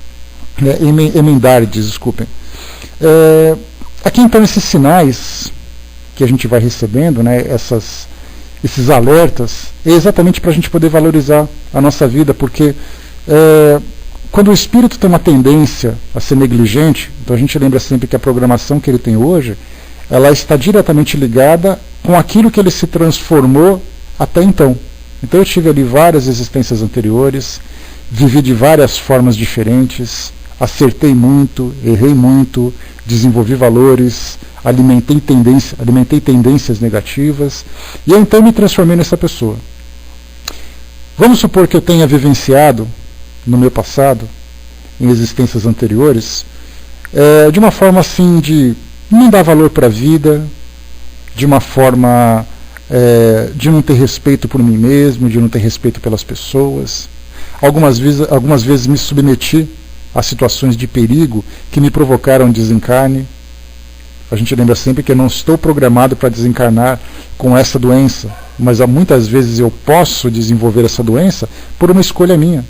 Aqui então esses sinais que a gente vai recebendo, né, esses alertas, é exatamente para a gente poder valorizar a nossa vida, porque quando o espírito tem uma tendência a ser negligente, então a gente lembra sempre que a programação que ele tem hoje, ela está diretamente ligada com aquilo que ele se transformou até então. Então eu tive ali várias existências anteriores, vivi de várias formas diferentes, acertei muito, errei muito, desenvolvi valores, alimentei tendências negativas, e então me transformei nessa pessoa. Vamos supor que eu tenha vivenciado no meu passado, em existências anteriores, de uma forma assim de não dar valor para a vida, de uma forma de não ter respeito por mim mesmo, de não ter respeito pelas pessoas. Algumas vezes me submeti a situações de perigo que me provocaram desencarne. A gente lembra sempre que eu não estou programado para desencarnar com essa doença, mas muitas vezes eu posso desenvolver essa doença por uma escolha minha.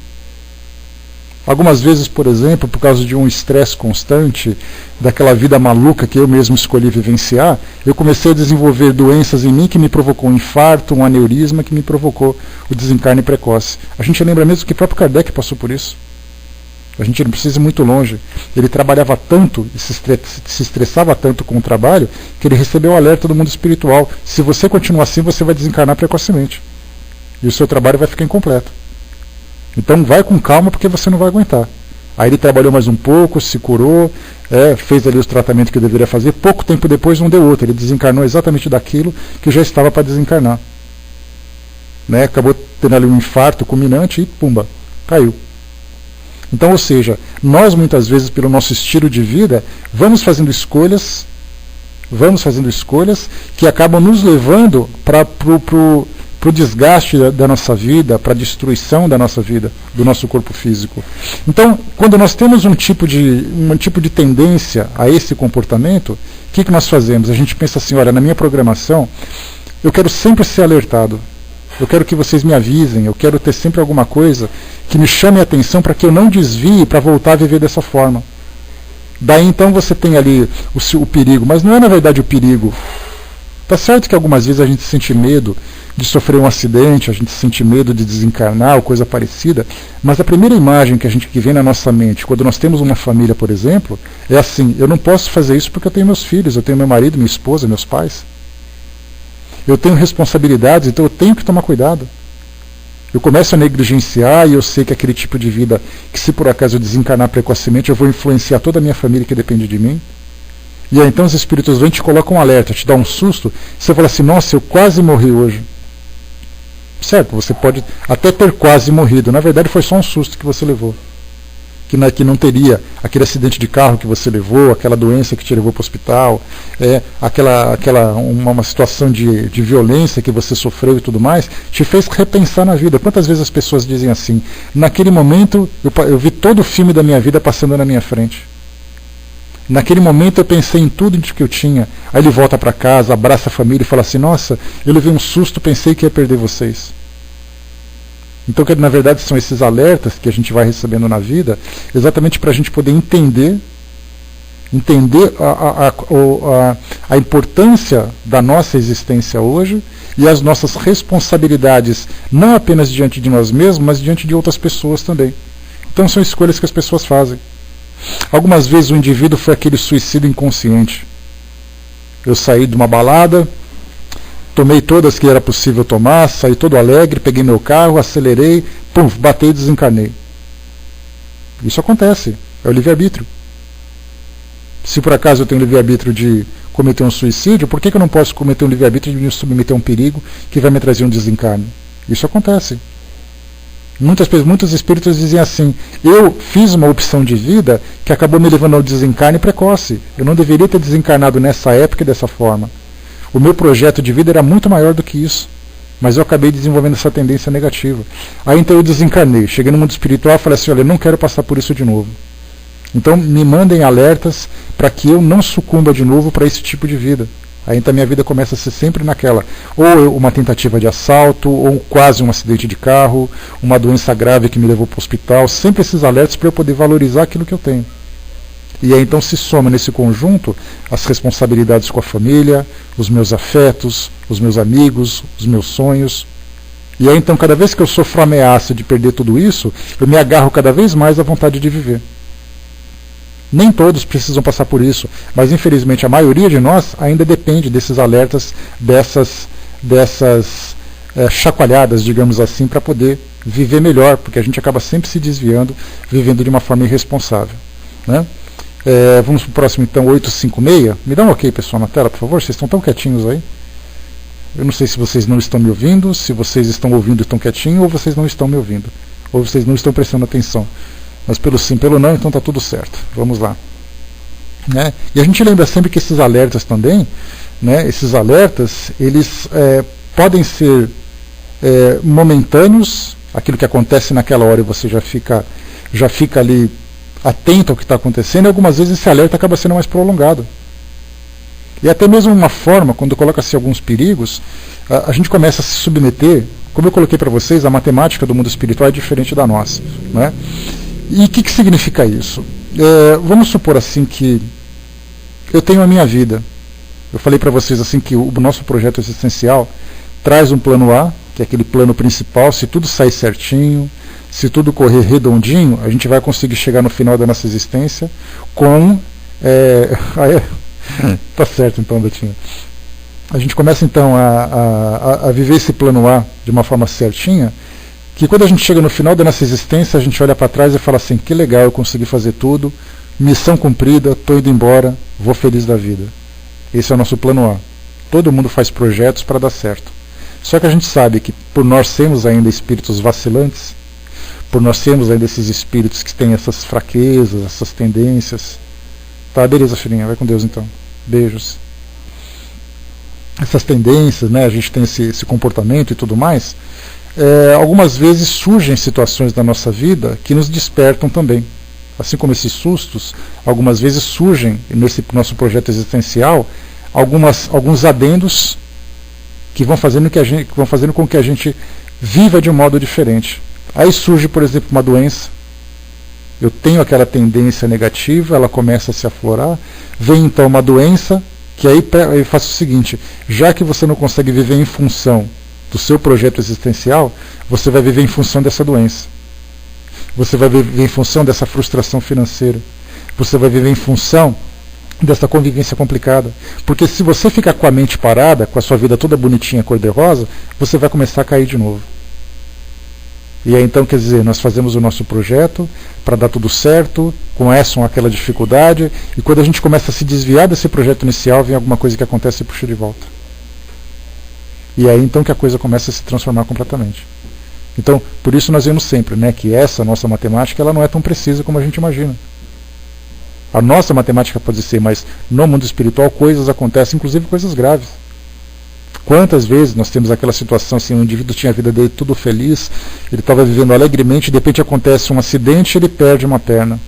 Algumas vezes, por exemplo, por causa de um estresse constante, daquela vida maluca que eu mesmo escolhi vivenciar, eu comecei a desenvolver doenças em mim que me provocou um infarto, um aneurisma, que me provocou o desencarne precoce. A gente lembra mesmo que o próprio Kardec passou por isso. A gente não precisa ir muito longe. Ele trabalhava tanto, e se estressava tanto com o trabalho, que ele recebeu o alerta do mundo espiritual. Se você continuar assim, você vai desencarnar precocemente. E o seu trabalho vai ficar incompleto. Então vai com calma, porque você não vai aguentar. Aí ele trabalhou mais um pouco, se curou, fez ali os tratamentos que deveria fazer. Pouco tempo depois não deu outro. Ele desencarnou exatamente daquilo que já estava para desencarnar. Né? Acabou tendo ali um infarto culminante e pumba, caiu. Então, ou seja, nós muitas vezes, pelo nosso estilo de vida, vamos fazendo escolhas que acabam nos levando para o desgaste da nossa vida, para a destruição da nossa vida, do nosso corpo físico. Então, quando nós temos um tipo de tendência a esse comportamento, o que nós fazemos? A gente pensa assim, olha, na minha programação, eu quero sempre ser alertado. Eu quero que vocês me avisem, eu quero ter sempre alguma coisa que me chame a atenção para que eu não desvie para voltar a viver dessa forma. Daí então você tem ali o perigo, mas não é na verdade o perigo. Tá certo que algumas vezes a gente sente medo de sofrer um acidente, a gente sente medo de desencarnar ou coisa parecida, mas a primeira imagem que vem na nossa mente, quando nós temos uma família, por exemplo, é assim, eu não posso fazer isso porque eu tenho meus filhos, eu tenho meu marido, minha esposa, meus pais. Eu tenho responsabilidades, então eu tenho que tomar cuidado. Eu começo a negligenciar e eu sei que aquele tipo de vida, que se por acaso eu desencarnar precocemente, eu vou influenciar toda a minha família que depende de mim. E aí então os espíritos vêm e te colocam um alerta, te dão um susto, você fala assim, nossa, eu quase morri hoje. Certo, você pode até ter quase morrido, na verdade foi só um susto que você levou. Que não teria aquele acidente de carro que você levou, aquela doença que te levou para o hospital, uma situação de violência que você sofreu e tudo mais, te fez repensar na vida. Quantas vezes as pessoas dizem assim, naquele momento eu vi todo o filme da minha vida passando na minha frente. Naquele momento eu pensei em tudo que eu tinha. Aí ele volta para casa, abraça a família e fala assim, nossa, eu levei um susto, pensei que ia perder vocês. Então, que na verdade são esses alertas que a gente vai recebendo na vida, exatamente para a gente poder entender a importância da nossa existência hoje e as nossas responsabilidades, não apenas diante de nós mesmos, mas diante de outras pessoas também. Então são escolhas que as pessoas fazem. Algumas vezes o indivíduo foi aquele suicídio inconsciente. Eu saí de uma balada, tomei todas que era possível tomar, saí todo alegre, peguei meu carro, acelerei, pum, batei e desencarnei. Isso acontece, é o livre-arbítrio. Se por acaso eu tenho o livre-arbítrio de cometer um suicídio, por que eu não posso cometer um livre-arbítrio de me submeter a um perigo que vai me trazer um desencarne? Isso acontece. Muitos espíritos dizem assim, eu fiz uma opção de vida que acabou me levando ao desencarne precoce. Eu não deveria ter desencarnado nessa época e dessa forma. O meu projeto de vida era muito maior do que isso, mas eu acabei desenvolvendo essa tendência negativa. Aí então eu desencarnei, cheguei no mundo espiritual e falei assim, olha, eu não quero passar por isso de novo. Então me mandem alertas para que eu não sucumba de novo para esse tipo de vida. Aí então minha vida começa a ser sempre naquela, ou uma tentativa de assalto, ou quase um acidente de carro, uma doença grave que me levou para o hospital, sempre esses alertas para eu poder valorizar aquilo que eu tenho. E aí então se soma nesse conjunto as responsabilidades com a família, os meus afetos, os meus amigos, os meus sonhos. E aí então cada vez que eu sofro a ameaça de perder tudo isso, eu me agarro cada vez mais à vontade de viver. Nem todos precisam passar por isso, mas infelizmente a maioria de nós ainda depende desses alertas, dessas chacoalhadas, digamos assim, para poder viver melhor, porque a gente acaba sempre se desviando, vivendo de uma forma irresponsável. Né? Vamos para o próximo então, 856. Me dá um ok, pessoal, na tela, por favor, vocês estão tão quietinhos aí. Eu não sei se vocês não estão me ouvindo, se vocês estão ouvindo e estão quietinhos, ou vocês não estão me ouvindo, ou vocês não estão prestando atenção. Mas pelo sim, pelo não, então está tudo certo. Vamos lá. Né? E a gente lembra sempre que esses alertas também, né, esses alertas, eles podem ser momentâneos, aquilo que acontece naquela hora e você já fica ali atento ao que está acontecendo, e algumas vezes esse alerta acaba sendo mais prolongado. E até mesmo uma forma, quando coloca-se alguns perigos, a gente começa a se submeter, como eu coloquei para vocês, a matemática do mundo espiritual é diferente da nossa. Né? E o que significa isso? Vamos supor assim que eu tenho a minha vida. Eu falei para vocês assim que o nosso projeto existencial traz um plano A, que é aquele plano principal, se tudo sair certinho, se tudo correr redondinho, a gente vai conseguir chegar no final da nossa existência com... Tá certo então, Betinho. A gente começa então a viver esse plano A de uma forma certinha, que quando a gente chega no final da nossa existência, a gente olha para trás e fala assim, que legal, eu consegui fazer tudo, missão cumprida, estou indo embora, vou feliz da vida. Esse é o nosso plano A. Todo mundo faz projetos para dar certo. Só que a gente sabe que por nós sermos ainda espíritos vacilantes, por nós sermos ainda esses espíritos que têm essas fraquezas, essas tendências... Tá, beleza, filhinha, vai com Deus então. Beijos. Essas tendências, né, a gente tem esse comportamento e tudo mais, algumas vezes surgem situações da nossa vida que nos despertam também. Assim como esses sustos, algumas vezes surgem nesse nosso projeto existencial alguns adendos que vão fazendo com que a gente viva de um modo diferente. Aí surge, por exemplo, uma doença. Eu tenho aquela tendência negativa, ela começa a se aflorar. Vem então uma doença, que aí eu faço o seguinte, já que você não consegue viver em função do seu projeto existencial, você vai viver em função dessa doença. Você vai viver em função dessa frustração financeira. Você vai viver em função dessa convivência complicada. Porque se você ficar com a mente parada, com a sua vida toda bonitinha, cor-de-rosa, você vai começar a cair de novo. E aí então, quer dizer, nós fazemos o nosso projeto para dar tudo certo, com essa ou aquela dificuldade, e quando a gente começa a se desviar desse projeto inicial, vem alguma coisa que acontece e puxa de volta. E aí então que a coisa começa a se transformar completamente. Então, por isso nós vemos sempre, né, que essa nossa matemática ela não é tão precisa como a gente imagina. A nossa matemática pode ser, mas no mundo espiritual coisas acontecem, inclusive coisas graves. Quantas vezes nós temos aquela situação assim, o indivíduo tinha a vida dele tudo feliz, ele estava vivendo alegremente, de repente acontece um acidente e ele perde uma perna.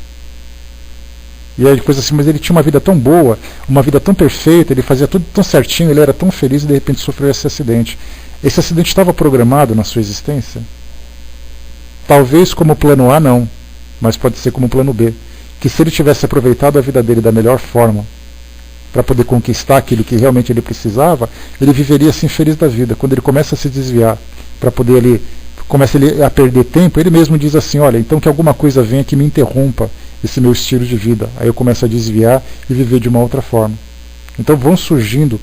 E aí depois assim, mas ele tinha uma vida tão boa, uma vida tão perfeita, ele fazia tudo tão certinho, ele era tão feliz e de repente sofreu esse acidente. Esse acidente estava programado na sua existência? Talvez como plano A não, mas pode ser como plano B. Que se ele tivesse aproveitado a vida dele da melhor forma, para poder conquistar aquilo que realmente ele precisava, ele viveria assim feliz da vida. Quando ele começa a se desviar, para poder começa ele a perder tempo, ele mesmo diz assim, olha, então que alguma coisa venha que me interrompa esse meu estilo de vida. Aí eu começo a desviar e viver de uma outra forma. Então vão surgindo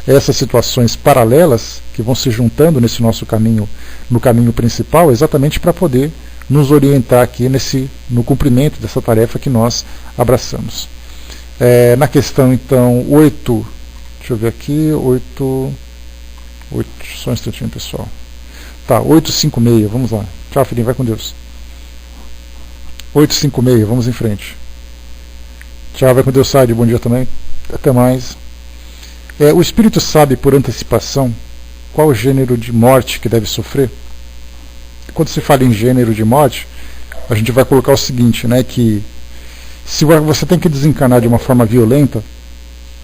essas situações paralelas que vão se juntando nesse nosso caminho, no caminho principal, exatamente para poder nos orientar aqui no cumprimento dessa tarefa que nós abraçamos. Na questão, então, 8, deixa eu ver aqui, 8, só um instantinho, pessoal. Tá, 856, vamos lá. Tchau, filhinho, vai com Deus. 856, vamos em frente. Tchau, vai com Deus, Sade, bom dia também. Até mais. O espírito sabe por antecipação qual o gênero de morte que deve sofrer? Quando se fala em gênero de morte, a gente vai colocar o seguinte, né, que se você tem que desencarnar de uma forma violenta,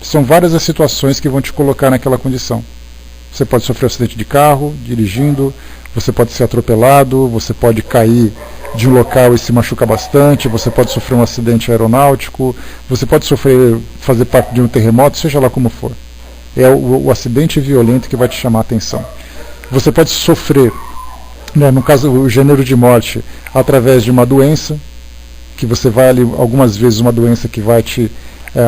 são várias as situações que vão te colocar naquela condição. Você pode sofrer um acidente de carro, dirigindo, você pode ser atropelado, você pode cair de um local e se machucar bastante, você pode sofrer um acidente aeronáutico, você pode fazer parte de um terremoto, seja lá como for. É o acidente violento que vai te chamar a atenção. Você pode sofrer, né, no caso, o gênero de morte, através de uma doença, que você vai ali, algumas vezes uma doença que vai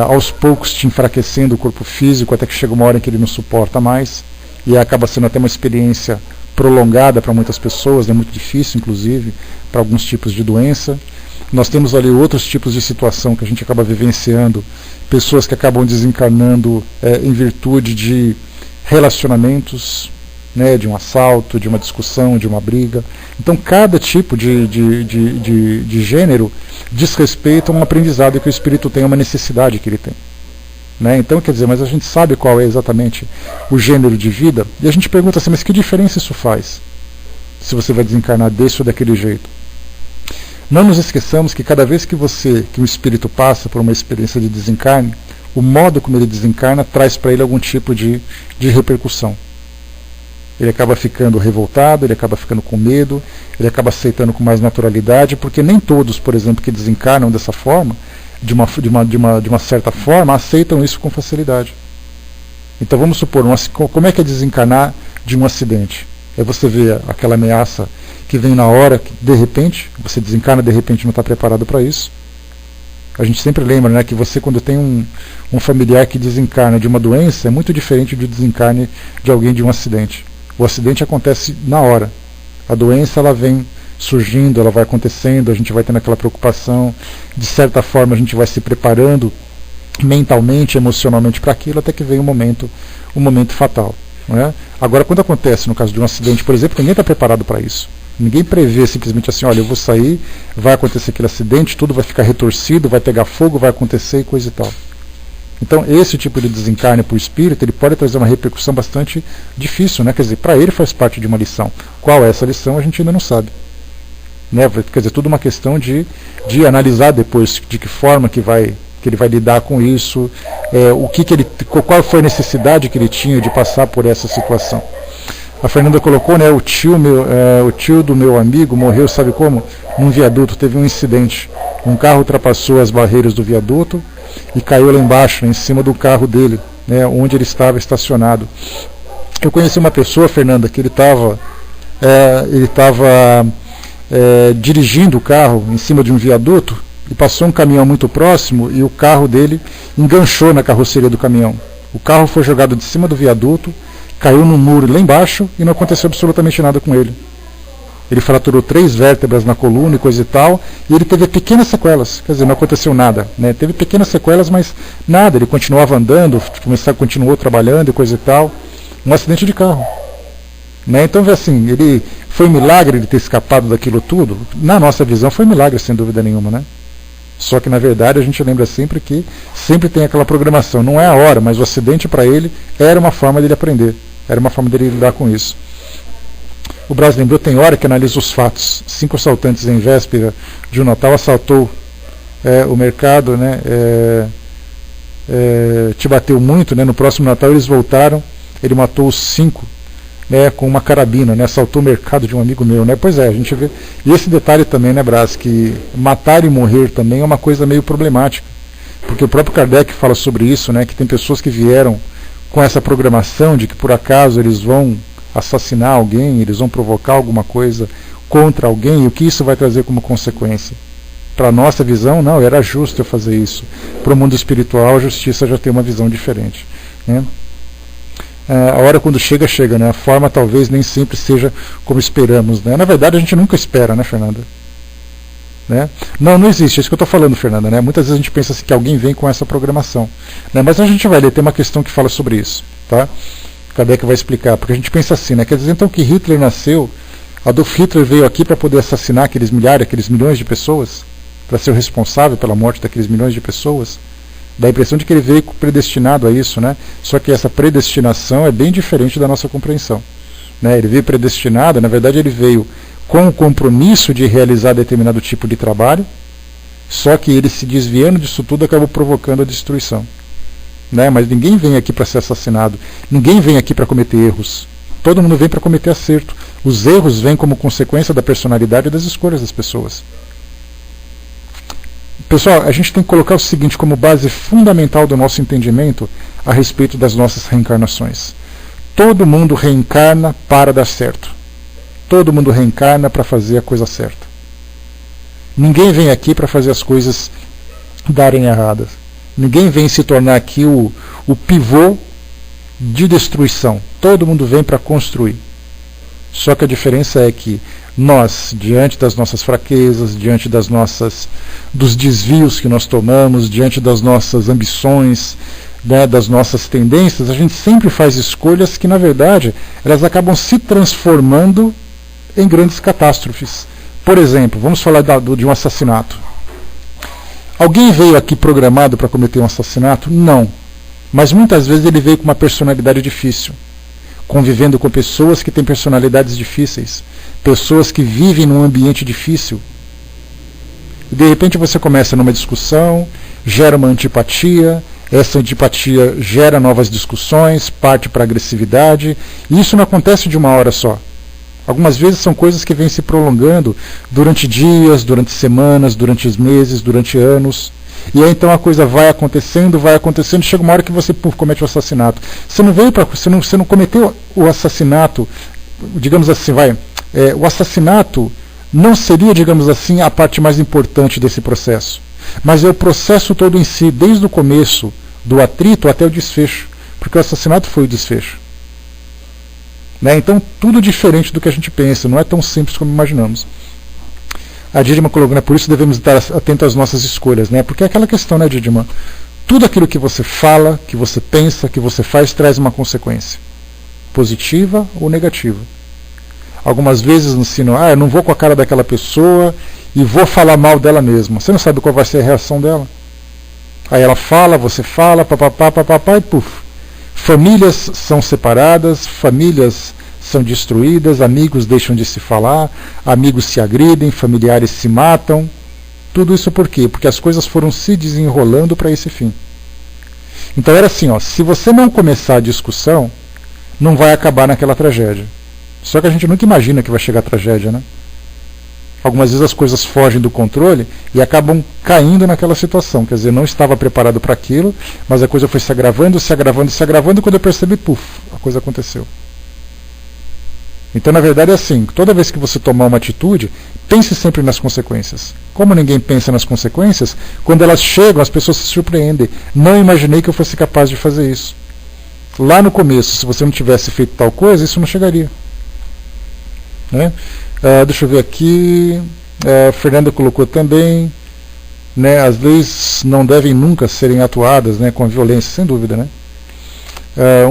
aos poucos te enfraquecendo o corpo físico, até que chega uma hora em que ele não suporta mais, e acaba sendo até uma experiência prolongada para muitas pessoas, é muito difícil, inclusive, para alguns tipos de doença. Nós temos ali outros tipos de situação que a gente acaba vivenciando, pessoas que acabam desencarnando em virtude de relacionamentos, né, de um assalto, de uma discussão, de uma briga. Então cada tipo de gênero diz respeito a um aprendizado que o espírito tem, uma necessidade que ele tem. Né? Então, quer dizer, mas a gente sabe qual é exatamente o gênero de vida, e a gente pergunta assim, mas que diferença isso faz? Se você vai desencarnar desse ou daquele jeito. Não nos esqueçamos que cada vez que um espírito passa por uma experiência de desencarne, o modo como ele desencarna traz para ele algum tipo de repercussão. Ele acaba ficando revoltado, ele acaba ficando com medo, ele acaba aceitando com mais naturalidade, porque nem todos, por exemplo, que desencarnam dessa forma, de uma certa forma, aceitam isso com facilidade. Então vamos supor, como é que é desencarnar de um acidente? É você ver aquela ameaça que vem na hora, que de repente, você desencarna, de repente não está preparado para isso. A gente sempre lembra, né, que você, quando tem um familiar que desencarna de uma doença, é muito diferente do desencarne de alguém de um acidente. O acidente acontece na hora. A doença, ela vem surgindo, ela vai acontecendo, a gente vai tendo aquela preocupação, de certa forma a gente vai se preparando mentalmente, emocionalmente para aquilo, até que vem um momento fatal. Não é? Agora, quando acontece no caso de um acidente, por exemplo, ninguém está preparado para isso. Ninguém prevê simplesmente assim, olha, eu vou sair, vai acontecer aquele acidente, tudo vai ficar retorcido, vai pegar fogo, vai acontecer e coisa e tal. Então, esse tipo de desencarne para o espírito, ele pode trazer uma repercussão bastante difícil, né? Quer dizer, para ele faz parte de uma lição. Qual é essa lição, a gente ainda não sabe. Né? Quer dizer, tudo uma questão de analisar depois de que forma que ele vai lidar com isso, qual foi a necessidade que ele tinha de passar por essa situação. A Fernanda colocou, né, o tio do meu amigo morreu, sabe como? Num viaduto, teve um incidente. Um carro ultrapassou as barreiras do viaduto e caiu lá embaixo, em cima do carro dele, né, onde ele estava estacionado. Eu conheci uma pessoa, Fernanda, que ele estava dirigindo o carro em cima de um viaduto e passou um caminhão muito próximo e o carro dele enganchou na carroceria do caminhão. O carro foi jogado de cima do viaduto, caiu no muro lá embaixo e não aconteceu absolutamente nada com ele. Ele fraturou 3 vértebras na coluna e coisa e tal, e ele teve pequenas sequelas, quer dizer, não aconteceu nada, né? Teve pequenas sequelas, mas nada, ele continuava andando, continuou trabalhando e coisa e tal. Um acidente de carro. Né? Então, assim, foi um milagre ele ter escapado daquilo tudo? Na nossa visão foi um milagre, sem dúvida nenhuma, né? Só que, na verdade, a gente lembra sempre que sempre tem aquela programação. Não é a hora, mas o acidente para ele era uma forma dele aprender. Era uma forma dele lidar com isso. O Braz lembrou, tem hora que analisa os fatos. 5 assaltantes em véspera de um Natal assaltou o mercado, né? Te bateu muito, né? No próximo Natal eles voltaram, ele matou os 5, né, com uma carabina, né, assaltou o mercado de um amigo meu, né? Pois é, a gente vê. E esse detalhe também, né, Braz, que matar e morrer também é uma coisa meio problemática, porque o próprio Kardec fala sobre isso, né, que tem pessoas que vieram com essa programação de que por acaso eles vão assassinar alguém, eles vão provocar alguma coisa contra alguém, e o que isso vai trazer como consequência. Para a nossa visão, não, era justo eu fazer isso. Para o mundo espiritual, a justiça já tem uma visão diferente, né? A hora quando chega, né? A forma talvez nem sempre seja como esperamos, né? Na verdade, a gente nunca espera, né, Fernanda? Né? Não existe, é isso que eu estou falando, Fernanda, né? Muitas vezes a gente pensa assim, que alguém vem com essa programação, né? Mas a gente vai ler, tem uma questão que fala sobre isso, tá? Kardec vai explicar, porque a gente pensa assim, né? Quer dizer, então, que Hitler nasceu, Adolf Hitler veio aqui para poder assassinar aqueles milhões de pessoas, para ser o responsável pela morte daqueles milhões de pessoas? Dá a impressão de que ele veio predestinado a isso, né? Só que essa predestinação é bem diferente da nossa compreensão, né? Ele veio predestinado, na verdade ele veio com o compromisso de realizar determinado tipo de trabalho, só que ele, se desviando disso tudo, acabou provocando a destruição, né? Mas ninguém vem aqui para ser assassinado, ninguém vem aqui para cometer erros, todo mundo vem para cometer acerto. Os erros vêm como consequência da personalidade e das escolhas das pessoas. Pessoal, a gente tem que colocar o seguinte como base fundamental do nosso entendimento a respeito das nossas reencarnações. Todo mundo reencarna para dar certo. Todo mundo reencarna para fazer a coisa certa. Ninguém vem aqui para fazer as coisas darem erradas. Ninguém vem se tornar aqui o pivô de destruição. Todo mundo vem para construir. Só que a diferença é que nós, diante das nossas fraquezas, diante dos desvios que nós tomamos, diante das nossas ambições, né, das nossas tendências, a gente sempre faz escolhas que, na verdade, elas acabam se transformando em grandes catástrofes. Por exemplo, vamos falar de um assassinato. Alguém veio aqui programado para cometer um assassinato? Não. Mas muitas vezes ele veio com uma personalidade difícil, convivendo com pessoas que têm personalidades difíceis, pessoas que vivem num ambiente difícil. E de repente você começa numa discussão, gera uma antipatia, essa antipatia gera novas discussões, parte para agressividade, e isso não acontece de uma hora só. Algumas vezes são coisas que vêm se prolongando durante dias, durante semanas, durante meses, durante anos. E aí então a coisa vai acontecendo, chega uma hora que você comete o assassinato. Você não cometeu o assassinato, digamos assim, o assassinato não seria, digamos assim, a parte mais importante desse processo, mas é o processo todo em si, desde o começo do atrito até o desfecho, porque o assassinato foi o desfecho. Né? Então, tudo diferente do que a gente pensa, não é tão simples como imaginamos. A Didima colocou, né, por isso devemos estar atentos às nossas escolhas, né? Porque é aquela questão, né, Didima? Tudo aquilo que você fala, que você pensa, que você faz, traz uma consequência, positiva ou negativa. Algumas vezes nos ensinam, eu não vou com a cara daquela pessoa e vou falar mal dela mesma. Você não sabe qual vai ser a reação dela. Aí ela fala, você fala, papapá, e puf. Famílias são separadas, famílias são destruídas, amigos deixam de se falar, amigos se agridem, familiares se matam. Tudo isso por quê? Porque as coisas foram se desenrolando para esse fim. Então era assim, se você não começar a discussão, não vai acabar naquela tragédia. Só que a gente nunca imagina que vai chegar a tragédia, né? Algumas vezes as coisas fogem do controle e acabam caindo naquela situação. Quer dizer, não estava preparado para aquilo, mas a coisa foi se agravando, e quando eu percebi, puf, a coisa aconteceu. Então, na verdade, é assim, toda vez que você tomar uma atitude, pense sempre nas consequências. Como ninguém pensa nas consequências, quando elas chegam, as pessoas se surpreendem. Não imaginei que eu fosse capaz de fazer isso. Lá no começo, se você não tivesse feito tal coisa, isso não chegaria. Né? Deixa eu ver aqui, Fernanda colocou também, né, as leis não devem nunca serem atuadas, né, com a violência, sem dúvida, né?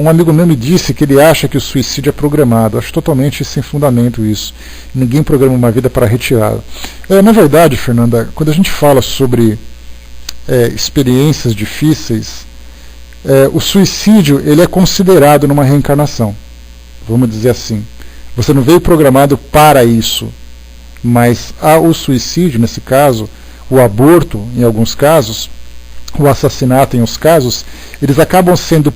Um amigo meu me disse que ele acha que o suicídio é programado. Acho totalmente sem fundamento isso. Ninguém programa uma vida para retirá-la. Na verdade, Fernanda, quando a gente fala sobre experiências difíceis, o suicídio ele é considerado numa reencarnação. Vamos dizer assim. Você não veio programado para isso, mas o suicídio, nesse caso, o aborto, em alguns casos, o assassinato, em outros casos, eles acabam sendo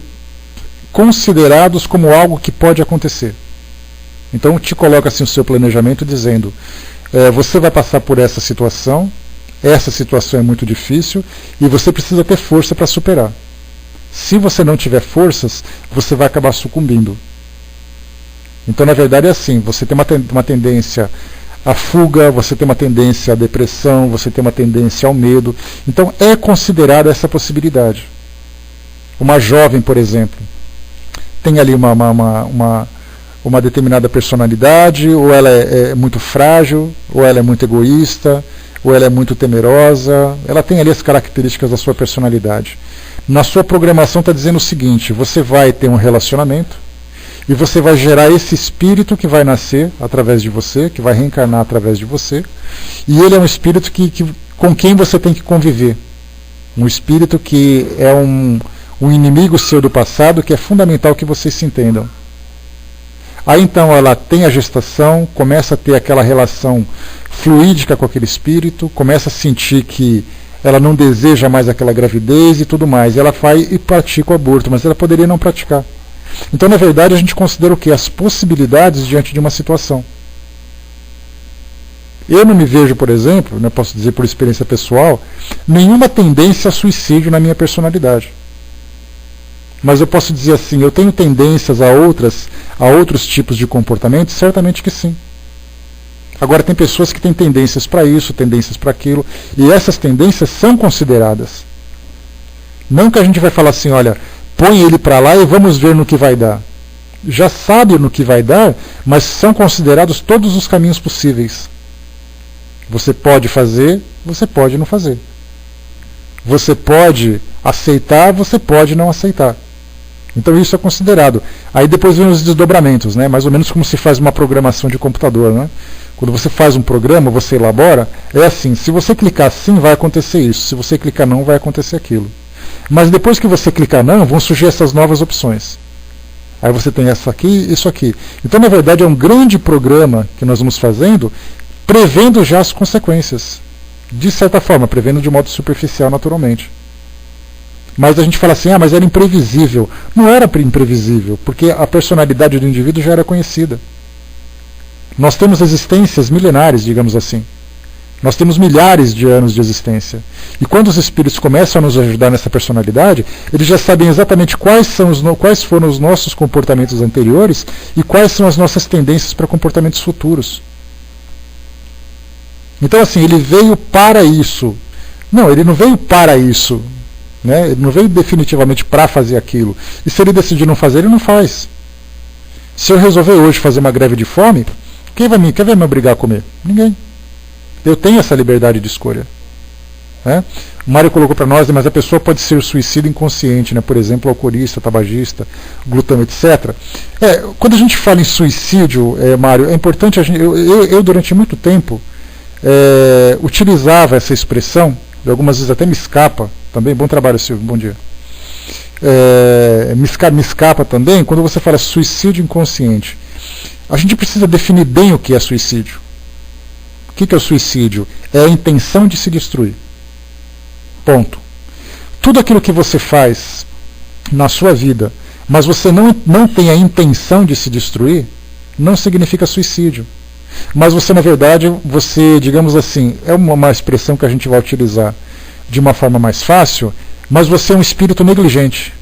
considerados como algo que pode acontecer. Então te coloca assim o seu planejamento dizendo, você vai passar por essa situação é muito difícil e você precisa ter força para superar. Se você não tiver forças, você vai acabar sucumbindo. Então, na verdade, é assim, você tem uma tendência à fuga, você tem uma tendência à depressão, você tem uma tendência ao medo. Então, é considerada essa possibilidade. Uma jovem, por exemplo, tem ali uma determinada personalidade, ou ela é muito frágil, ou ela é muito egoísta, ou ela é muito temerosa. Ela tem ali as características da sua personalidade. Na sua programação está dizendo o seguinte, você vai ter um relacionamento, e você vai gerar esse espírito que vai nascer através de você, que vai reencarnar através de você. E ele é um espírito com quem você tem que conviver. Um espírito que é um inimigo seu do passado, que é fundamental que vocês se entendam. Aí então ela tem a gestação, começa a ter aquela relação fluídica com aquele espírito, começa a sentir que ela não deseja mais aquela gravidez e tudo mais. Ela vai e pratica o aborto, mas ela poderia não praticar. Então, na verdade, a gente considera o quê? As possibilidades diante de uma situação. Eu não me vejo, por exemplo, né, posso dizer por experiência pessoal, nenhuma tendência a suicídio na minha personalidade. Mas eu posso dizer assim, eu tenho tendências a outros tipos de comportamento? Certamente que sim. Agora, tem pessoas que têm tendências para isso, tendências para aquilo, e essas tendências são consideradas. Não que a gente vai falar assim, olha, põe ele para lá e vamos ver no que vai dar. Já sabe no que vai dar, mas são considerados todos os caminhos possíveis. Você pode fazer, você pode não fazer. Você pode aceitar, você pode não aceitar. Então isso é considerado. Aí depois vem os desdobramentos, né? Mais ou menos como se faz uma programação de computador, né? Quando você faz um programa, você elabora, é assim, se você clicar sim, vai acontecer isso. Se você clicar não, vai acontecer aquilo. Mas depois que você clicar não, vão surgir essas novas opções. Aí você tem essa aqui e isso aqui. Então, na verdade, é um grande programa que nós vamos fazendo, prevendo já as consequências. De certa forma, prevendo de modo superficial, naturalmente. Mas a gente fala assim, mas era imprevisível. Não era imprevisível, porque a personalidade do indivíduo já era conhecida. Nós temos existências milenares, digamos assim. Nós temos milhares de anos de existência. E quando os espíritos começam a nos ajudar nessa personalidade, eles já sabem exatamente quais foram os nossos comportamentos anteriores e quais são as nossas tendências para comportamentos futuros. Então, assim, ele veio para isso. Não, ele não veio para isso. Né? Ele não veio definitivamente para fazer aquilo. E se ele decidir não fazer, ele não faz. Se eu resolver hoje fazer uma greve de fome, quem vai me obrigar a comer? Ninguém. Eu tenho essa liberdade de escolha. Né? O Mário colocou para nós, mas a pessoa pode ser suicida inconsciente, né? Por exemplo, alcoolista, tabagista, glutão, etc. Quando a gente fala em suicídio, Mário, é importante, eu durante muito tempo utilizava essa expressão, e algumas vezes até me escapa, também, bom trabalho, Silvio, bom dia. Me escapa também, quando você fala suicídio inconsciente. A gente precisa definir bem o que é suicídio. O que é o suicídio? É a intenção de se destruir. Ponto. Tudo aquilo que você faz na sua vida, mas você não tem a intenção de se destruir, não significa suicídio. Mas você, na verdade, digamos assim, é uma expressão que a gente vai utilizar de uma forma mais fácil, mas você é um espírito negligente,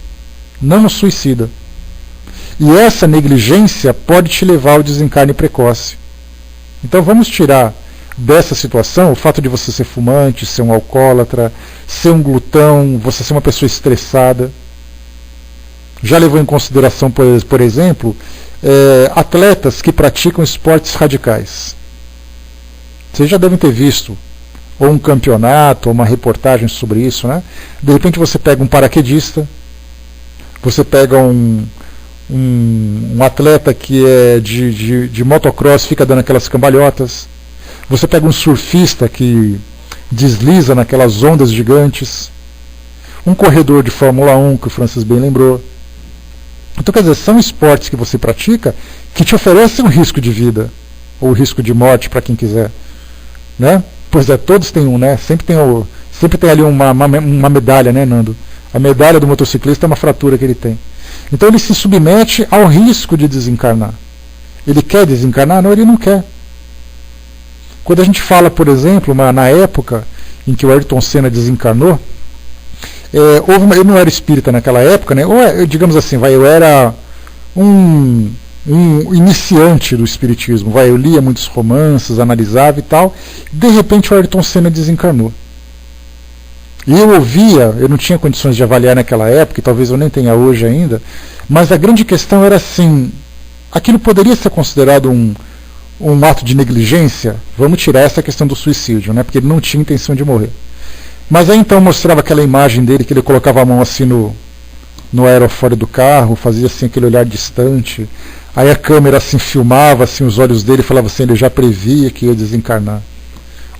não um suicida. E essa negligência pode te levar ao desencarne precoce. Então vamos tirar dessa situação o fato de você ser fumante, ser um alcoólatra, ser um glutão, você ser uma pessoa estressada. Já levou em consideração, por exemplo, atletas que praticam esportes radicais. Vocês já devem ter visto ou um campeonato, ou uma reportagem sobre isso, né? De repente você pega um paraquedista, você pega um atleta que é de motocross, fica dando aquelas cambalhotas, você pega um surfista que desliza naquelas ondas gigantes, um corredor de Fórmula 1, que o Francis bem lembrou. Então, quer dizer, são esportes que você pratica que te oferecem um risco de vida, ou risco de morte para quem quiser. Né? Pois é, todos têm um, né? Sempre tem ali uma medalha, né, Nando? A medalha do motociclista é uma fratura que ele tem. Então ele se submete ao risco de desencarnar. Ele quer desencarnar? Não, ele não quer. Quando a gente fala, por exemplo, na época em que o Ayrton Senna desencarnou, eu não era espírita naquela época, né? Ou, digamos assim, eu era um iniciante do espiritismo, eu lia muitos romances, analisava e tal. De repente o Ayrton Senna desencarnou. E eu ouvia, eu não tinha condições de avaliar naquela época, e talvez eu nem tenha hoje ainda, mas a grande questão era assim, aquilo poderia ser considerado um ato de negligência? Vamos tirar essa questão do suicídio, né? Porque ele não tinha intenção de morrer. Mas aí então mostrava aquela imagem dele, que ele colocava a mão assim no aerofólio do carro, fazia assim aquele olhar distante, aí a câmera assim filmava assim, os olhos dele e falava assim, ele já previa que ia desencarnar.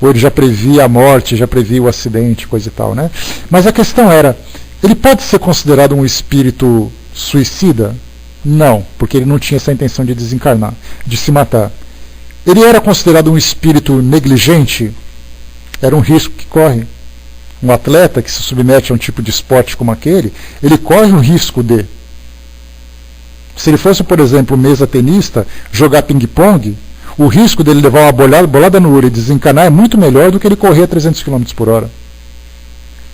Ou ele já previa a morte, já previa o acidente, coisa e tal, né? Mas a questão era, ele pode ser considerado um espírito suicida? Não, porque ele não tinha essa intenção de desencarnar, de se matar. Ele era considerado um espírito negligente? Era um risco que corre. Um atleta que se submete a um tipo de esporte como aquele, ele corre o risco de... Se ele fosse, por exemplo, mesa tenista, jogar ping-pong, o risco dele levar uma bolada no olho e desencarnar é muito melhor do que ele correr a 300 km por hora.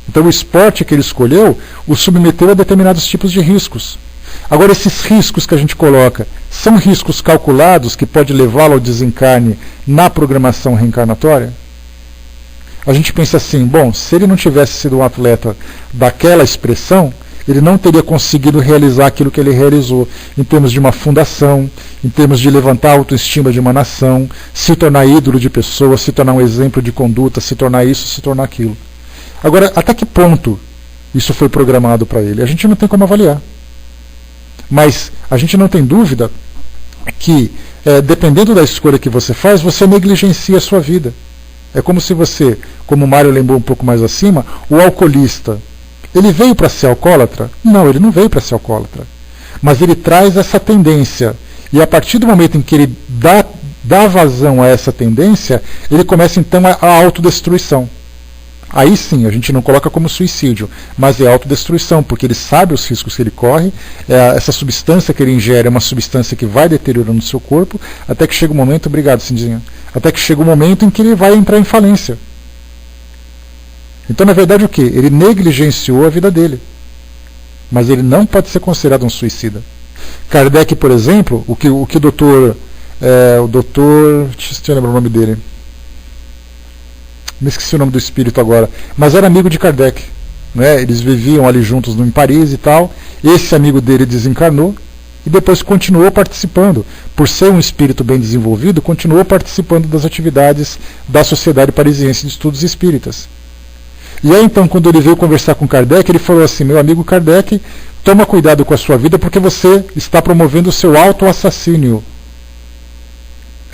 Então o esporte que ele escolheu o submeteu a determinados tipos de riscos. Agora, esses riscos que a gente coloca são riscos calculados que pode levá-lo ao desencarne na programação reencarnatória? A gente pensa assim, bom, se ele não tivesse sido um atleta daquela expressão, ele não teria conseguido realizar aquilo que ele realizou, em termos de uma fundação, em termos de levantar a autoestima de uma nação, se tornar ídolo de pessoas, se tornar um exemplo de conduta, se tornar isso, se tornar aquilo. Agora, até que ponto isso foi programado para ele? A gente não tem como avaliar. Mas a gente não tem dúvida que, dependendo da escolha que você faz, você negligencia a sua vida. É como se você, como o Mário lembrou um pouco mais acima, o alcoolista, ele veio para ser alcoólatra? Não, ele não veio para ser alcoólatra. Mas ele traz essa tendência. E a partir do momento em que ele dá vazão a essa tendência, ele começa então a autodestruição. Aí sim, a gente não coloca como suicídio, mas é autodestruição, porque ele sabe os riscos que ele corre, essa substância que ele ingere é uma substância que vai deteriorando o seu corpo, até que chega um momento, obrigado, Cindinha, Até que chega um momento em que ele vai entrar em falência. Então, na verdade, o que? Ele negligenciou a vida dele. Mas ele não pode ser considerado um suicida. Kardec, por exemplo, o que o doutor... deixa eu lembrar o nome dele. Me esqueci o nome do espírito agora. Mas era amigo de Kardec. Né? Eles viviam ali juntos em Paris e tal. Esse amigo dele desencarnou e depois continuou participando. Por ser um espírito bem desenvolvido, continuou participando das atividades da Sociedade Parisiense de Estudos Espíritas. E aí então, quando ele veio conversar com Kardec, ele falou assim: meu amigo Kardec, toma cuidado com a sua vida porque você está promovendo o seu auto-assassínio.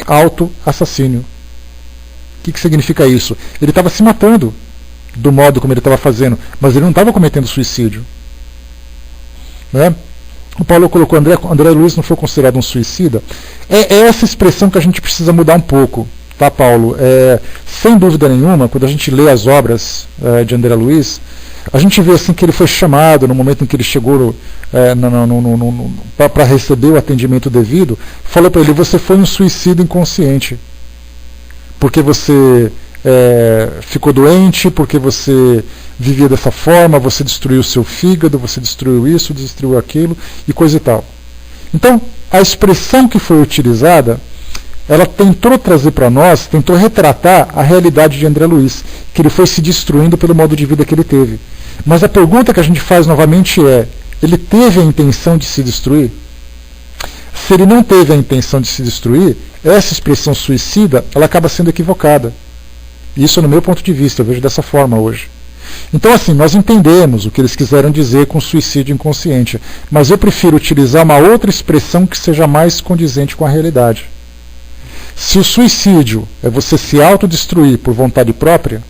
Auto-assassínio. O que significa isso? Ele estava se matando do modo como ele estava fazendo, mas ele não estava cometendo suicídio. Né? O Paulo colocou, André Luiz não foi considerado um suicida. É essa expressão que a gente precisa mudar um pouco. Tá, Paulo? Sem dúvida nenhuma, quando a gente lê as obras de André Luiz, a gente vê assim que ele foi chamado no momento em que ele chegou para receber o atendimento devido, falou para ele: você foi um suicida inconsciente, porque você ficou doente, porque você vivia dessa forma, você destruiu o seu fígado, você destruiu isso, destruiu aquilo e coisa e tal. Então, a expressão que foi utilizada, ela tentou trazer para nós, tentou retratar a realidade de André Luiz, que ele foi se destruindo pelo modo de vida que ele teve. Mas a pergunta que a gente faz novamente é: ele teve a intenção de se destruir? Se ele não teve a intenção de se destruir, essa expressão suicida, ela acaba sendo equivocada. Isso, no meu ponto de vista, eu vejo dessa forma hoje. Então, assim, nós entendemos o que eles quiseram dizer com suicídio inconsciente, mas eu prefiro utilizar uma outra expressão que seja mais condizente com a realidade. Se o suicídio é você se autodestruir por vontade própria,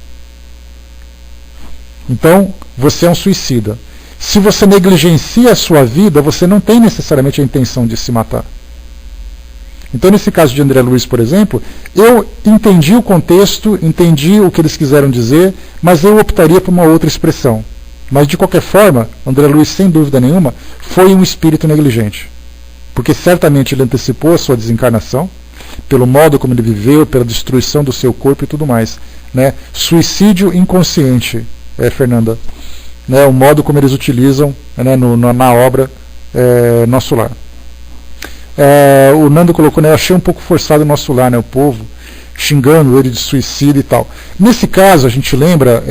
então você é um suicida. Se você negligencia a sua vida, você não tem necessariamente a intenção de se matar. Então, nesse caso de André Luiz, por exemplo, eu entendi o contexto, entendi o que eles quiseram dizer, mas eu optaria por uma outra expressão. Mas, de qualquer forma, André Luiz, sem dúvida nenhuma, foi um espírito negligente. Porque certamente ele antecipou a sua desencarnação, pelo modo como ele viveu, pela destruição do seu corpo e tudo mais. Né? Suicídio inconsciente, Fernanda. Né? O modo como eles utilizam, né, na obra Nosso Lar. O Nando colocou, né, eu achei um pouco forçado o Nosso Lar, né, o povo xingando ele de suicídio e tal. Nesse caso, a gente lembra,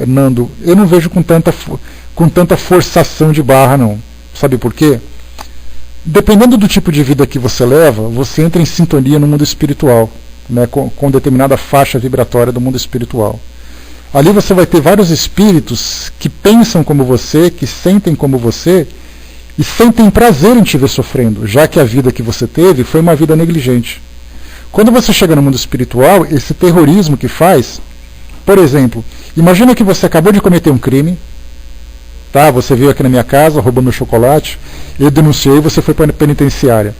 Nando, eu não vejo com tanta forçação de barra, não. Sabe por quê? Dependendo do tipo de vida que você leva, você entra em sintonia no mundo espiritual, né, com determinada faixa vibratória do mundo espiritual. Ali você vai ter vários espíritos que pensam como você, que sentem como você, e sentem prazer em te ver sofrendo, já que a vida que você teve foi uma vida negligente. Quando você chega no mundo espiritual, esse terrorismo que faz, por exemplo, imagina que você acabou de cometer um crime, tá? Você veio aqui na minha casa, roubou meu chocolate, eu denunciei e você foi para a penitenciária.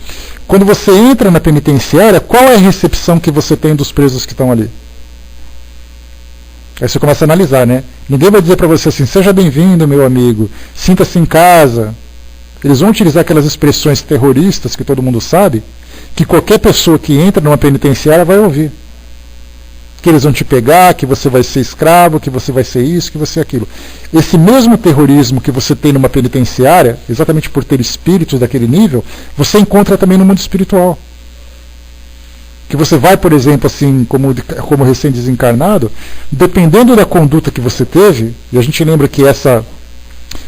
Quando você entra na penitenciária, qual é a recepção que você tem dos presos que estão ali? Aí você começa a analisar, né? Ninguém vai dizer para você assim: seja bem-vindo, meu amigo, sinta-se em casa. Eles vão utilizar aquelas expressões terroristas que todo mundo sabe, que qualquer pessoa que entra numa penitenciária vai ouvir. Que eles vão te pegar, que você vai ser escravo, que você vai ser isso, que você é aquilo. Esse mesmo terrorismo que você tem numa penitenciária, exatamente por ter espíritos daquele nível, você encontra também no mundo espiritual. Que você vai, por exemplo, assim, como recém-desencarnado, dependendo da conduta que você teve, e a gente lembra que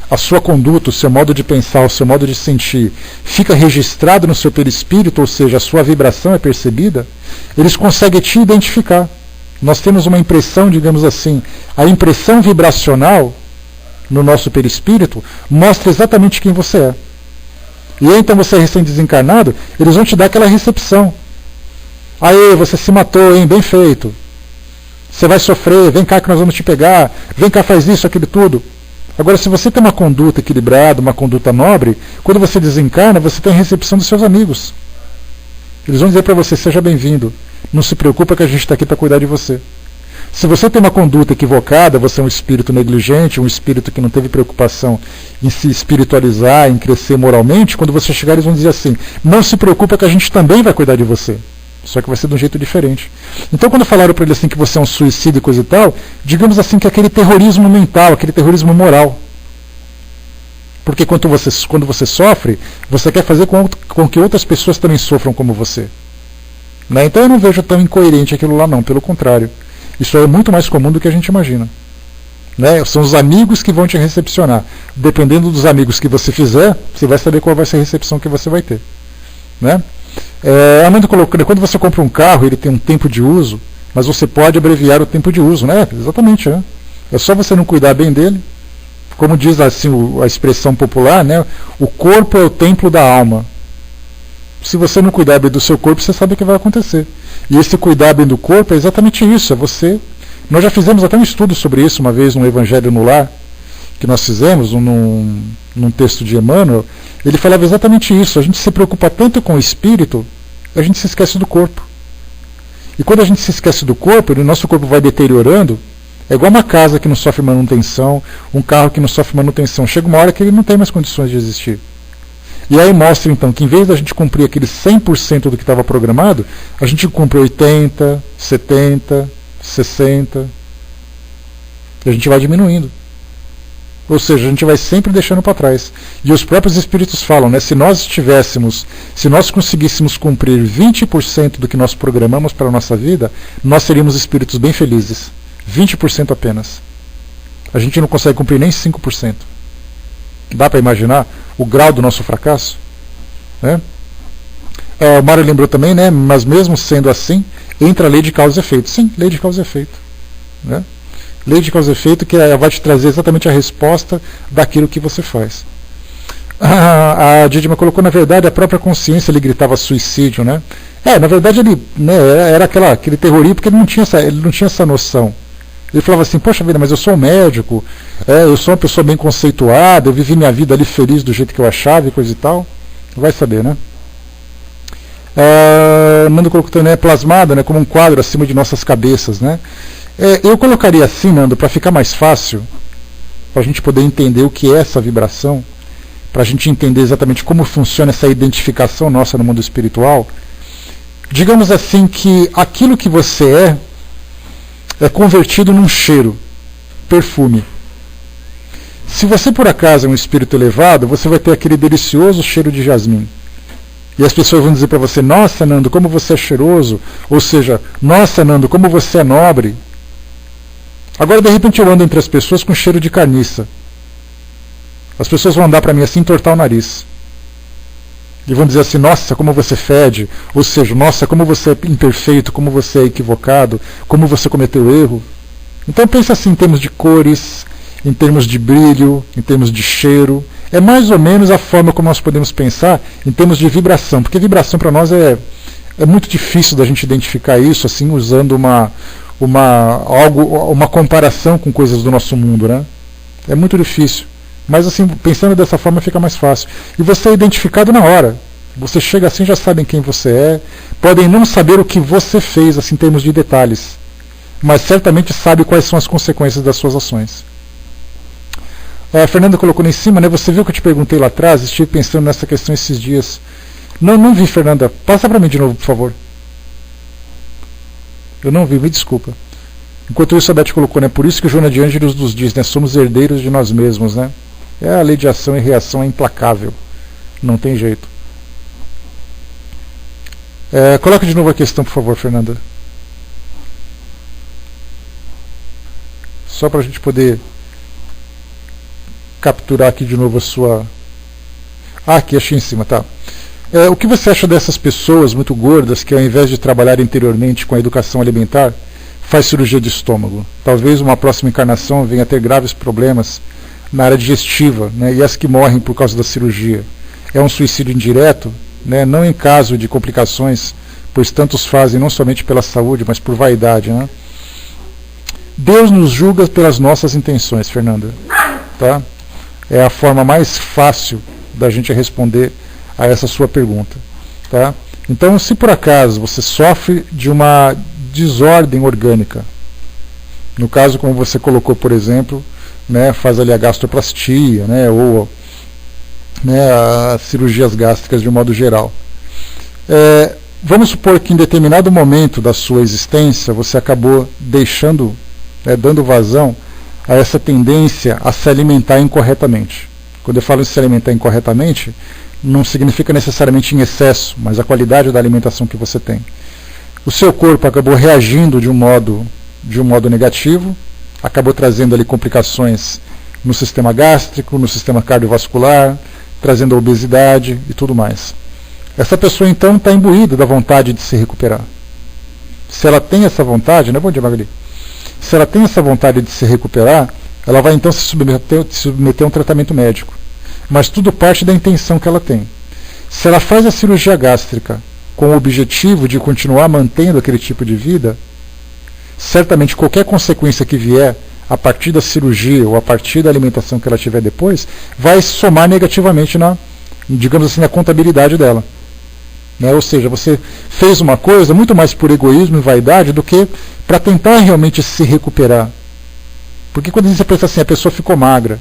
a sua conduta, o seu modo de pensar, o seu modo de sentir, fica registrado no seu perispírito, ou seja, a sua vibração é percebida, eles conseguem te identificar. Nós temos uma impressão, digamos assim, a impressão vibracional no nosso perispírito mostra exatamente quem você é. E aí, então, você é recém-desencarnado, eles vão te dar aquela recepção. Aê, você se matou, hein? Bem feito. Você vai sofrer, vem cá que nós vamos te pegar, vem cá, faz isso, aquilo tudo. Agora, se você tem uma conduta equilibrada, uma conduta nobre, quando você desencarna, você tem a recepção dos seus amigos. Eles vão dizer para você: seja bem-vindo, não se preocupa que a gente está aqui para cuidar de você. Se você tem uma conduta equivocada, você é um espírito negligente, um espírito que não teve preocupação em se espiritualizar, em crescer moralmente, quando você chegar eles vão dizer assim: não se preocupa que a gente também vai cuidar de você. Só que vai ser de um jeito diferente. Então, quando falaram para ele assim que você é um suicida e coisa e tal, digamos assim que é aquele terrorismo mental, aquele terrorismo moral. Porque quando você sofre, você quer fazer com que outras pessoas também sofram como você. Né? Então eu não vejo tão incoerente aquilo lá não, pelo contrário. Isso é muito mais comum do que a gente imagina. Né? São os amigos que vão te recepcionar. Dependendo dos amigos que você fizer, você vai saber qual vai ser a recepção que você vai ter. Né? A Amanda colocou, quando você compra um carro, ele tem um tempo de uso, mas você pode abreviar o tempo de uso, né? Exatamente, né? É só você não cuidar bem dele. Como diz assim a expressão popular, né? O corpo é o templo da alma. Se você não cuidar bem do seu corpo, você sabe o que vai acontecer. E esse cuidar bem do corpo é exatamente isso, é você. Nós já fizemos até um estudo sobre isso uma vez no Evangelho no Lar, que nós fizemos num texto de Emmanuel. Ele falava exatamente isso. A gente se preocupa tanto com o espírito, a gente se esquece do corpo. E quando a gente se esquece do corpo, o nosso corpo vai deteriorando. É igual uma casa que não sofre manutenção, um carro que não sofre manutenção. Chega uma hora que ele não tem mais condições de existir. E aí mostra então que em vez da gente cumprir aquele 100% do que estava programado, a gente cumpre 80%, 70%, 60%. E a gente vai diminuindo. Ou seja, a gente vai sempre deixando para trás. E os próprios espíritos falam, né? Se nós conseguíssemos cumprir 20% do que nós programamos para a nossa vida, nós seríamos espíritos bem felizes. 20% apenas. A gente não consegue cumprir nem 5%. Dá para imaginar o grau do nosso fracasso? Né? O Mário lembrou também, né? Mas mesmo sendo assim, entra a lei de causa e efeito. Sim, lei de causa e efeito. Né? Lei de causa e efeito que vai te trazer exatamente a resposta daquilo que você faz. A Didima colocou, na verdade, a própria consciência, ele gritava suicídio, né? Na verdade ele, né, era aquele terrorismo porque ele não tinha essa noção. Ele falava assim, poxa vida, mas eu sou um médico, eu sou uma pessoa bem conceituada, eu vivi minha vida ali feliz do jeito que eu achava e coisa e tal. Vai saber, né? Nando colocou também, plasmada, né, como um quadro acima de nossas cabeças, né? Eu colocaria assim, Nando, para ficar mais fácil, para a gente poder entender o que é essa vibração, para a gente entender exatamente como funciona essa identificação nossa no mundo espiritual. Digamos assim que aquilo que você é convertido num cheiro, perfume. Se você por acaso é um espírito elevado, você vai ter aquele delicioso cheiro de jasmim. E as pessoas vão dizer para você, nossa Nando, como você é cheiroso, ou seja, nossa Nando, como você é nobre. Agora de repente eu ando entre as pessoas com cheiro de carniça. As pessoas vão andar para mim assim, entortar o nariz. E vão dizer assim, nossa, como você fede, ou seja, nossa, como você é imperfeito, como você é equivocado, como você cometeu erro. Então pensa assim em termos de cores, em termos de brilho, em termos de cheiro. É mais ou menos a forma como nós podemos pensar em termos de vibração, porque vibração para nós é muito difícil da gente identificar isso assim usando uma comparação com coisas do nosso mundo, né? É muito difícil. Mas assim, pensando dessa forma fica mais fácil. E você é identificado na hora. Você chega assim, já sabem quem você é. Podem não saber o que você fez, assim, em termos de detalhes. Mas certamente sabe quais são as consequências das suas ações. A Fernanda colocou lá em cima, né? Você viu que eu te perguntei lá atrás? Estive pensando nessa questão esses dias. Não vi, Fernanda. Passa para mim de novo, por favor. Eu não vi, me desculpa. Enquanto isso, a Beth colocou, né? Por isso que o Joana de Ângelos nos diz, né? Somos herdeiros de nós mesmos, né? A lei de ação e reação é implacável. Não tem jeito. Coloca de novo a questão, por favor, Fernanda. Só para a gente poder capturar aqui de novo a sua... aqui, achei em cima, tá. O que você acha dessas pessoas muito gordas que ao invés de trabalhar interiormente com a educação alimentar, faz cirurgia de estômago? Talvez uma próxima encarnação venha a ter graves problemas na área digestiva, né, e as que morrem por causa da cirurgia. É um suicídio indireto, né, não em caso de complicações, pois tantos fazem não somente pela saúde, mas por vaidade. Né? Deus nos julga pelas nossas intenções, Fernanda. Tá? É a forma mais fácil da gente responder a essa sua pergunta. Tá? Então, se por acaso você sofre de uma desordem orgânica, no caso como você colocou, por exemplo, né, faz ali a gastroplastia, né, ou né, as cirurgias gástricas de um modo geral. vamos supor que em determinado momento da sua existência você acabou deixando, dando vazão a essa tendência a se alimentar incorretamente. Quando eu falo em se alimentar incorretamente, não significa necessariamente em excesso, mas a qualidade da alimentação que você tem. O seu corpo acabou reagindo de um modo negativo, acabou trazendo ali complicações no sistema gástrico, no sistema cardiovascular, trazendo a obesidade e tudo mais. Essa pessoa então está imbuída da vontade de se recuperar. Se ela tem essa vontade, né? Bom dia, Magali. Se ela tem essa vontade de se recuperar, ela vai então se submeter a um tratamento médico. Mas tudo parte da intenção que ela tem. Se ela faz a cirurgia gástrica com o objetivo de continuar mantendo aquele tipo de vida, certamente qualquer consequência que vier a partir da cirurgia ou a partir da alimentação que ela tiver depois, vai somar negativamente na, digamos assim, na contabilidade dela. Ou seja, você fez uma coisa muito mais por egoísmo e vaidade do que para tentar realmente se recuperar. Porque quando você pensa assim, a pessoa ficou magra,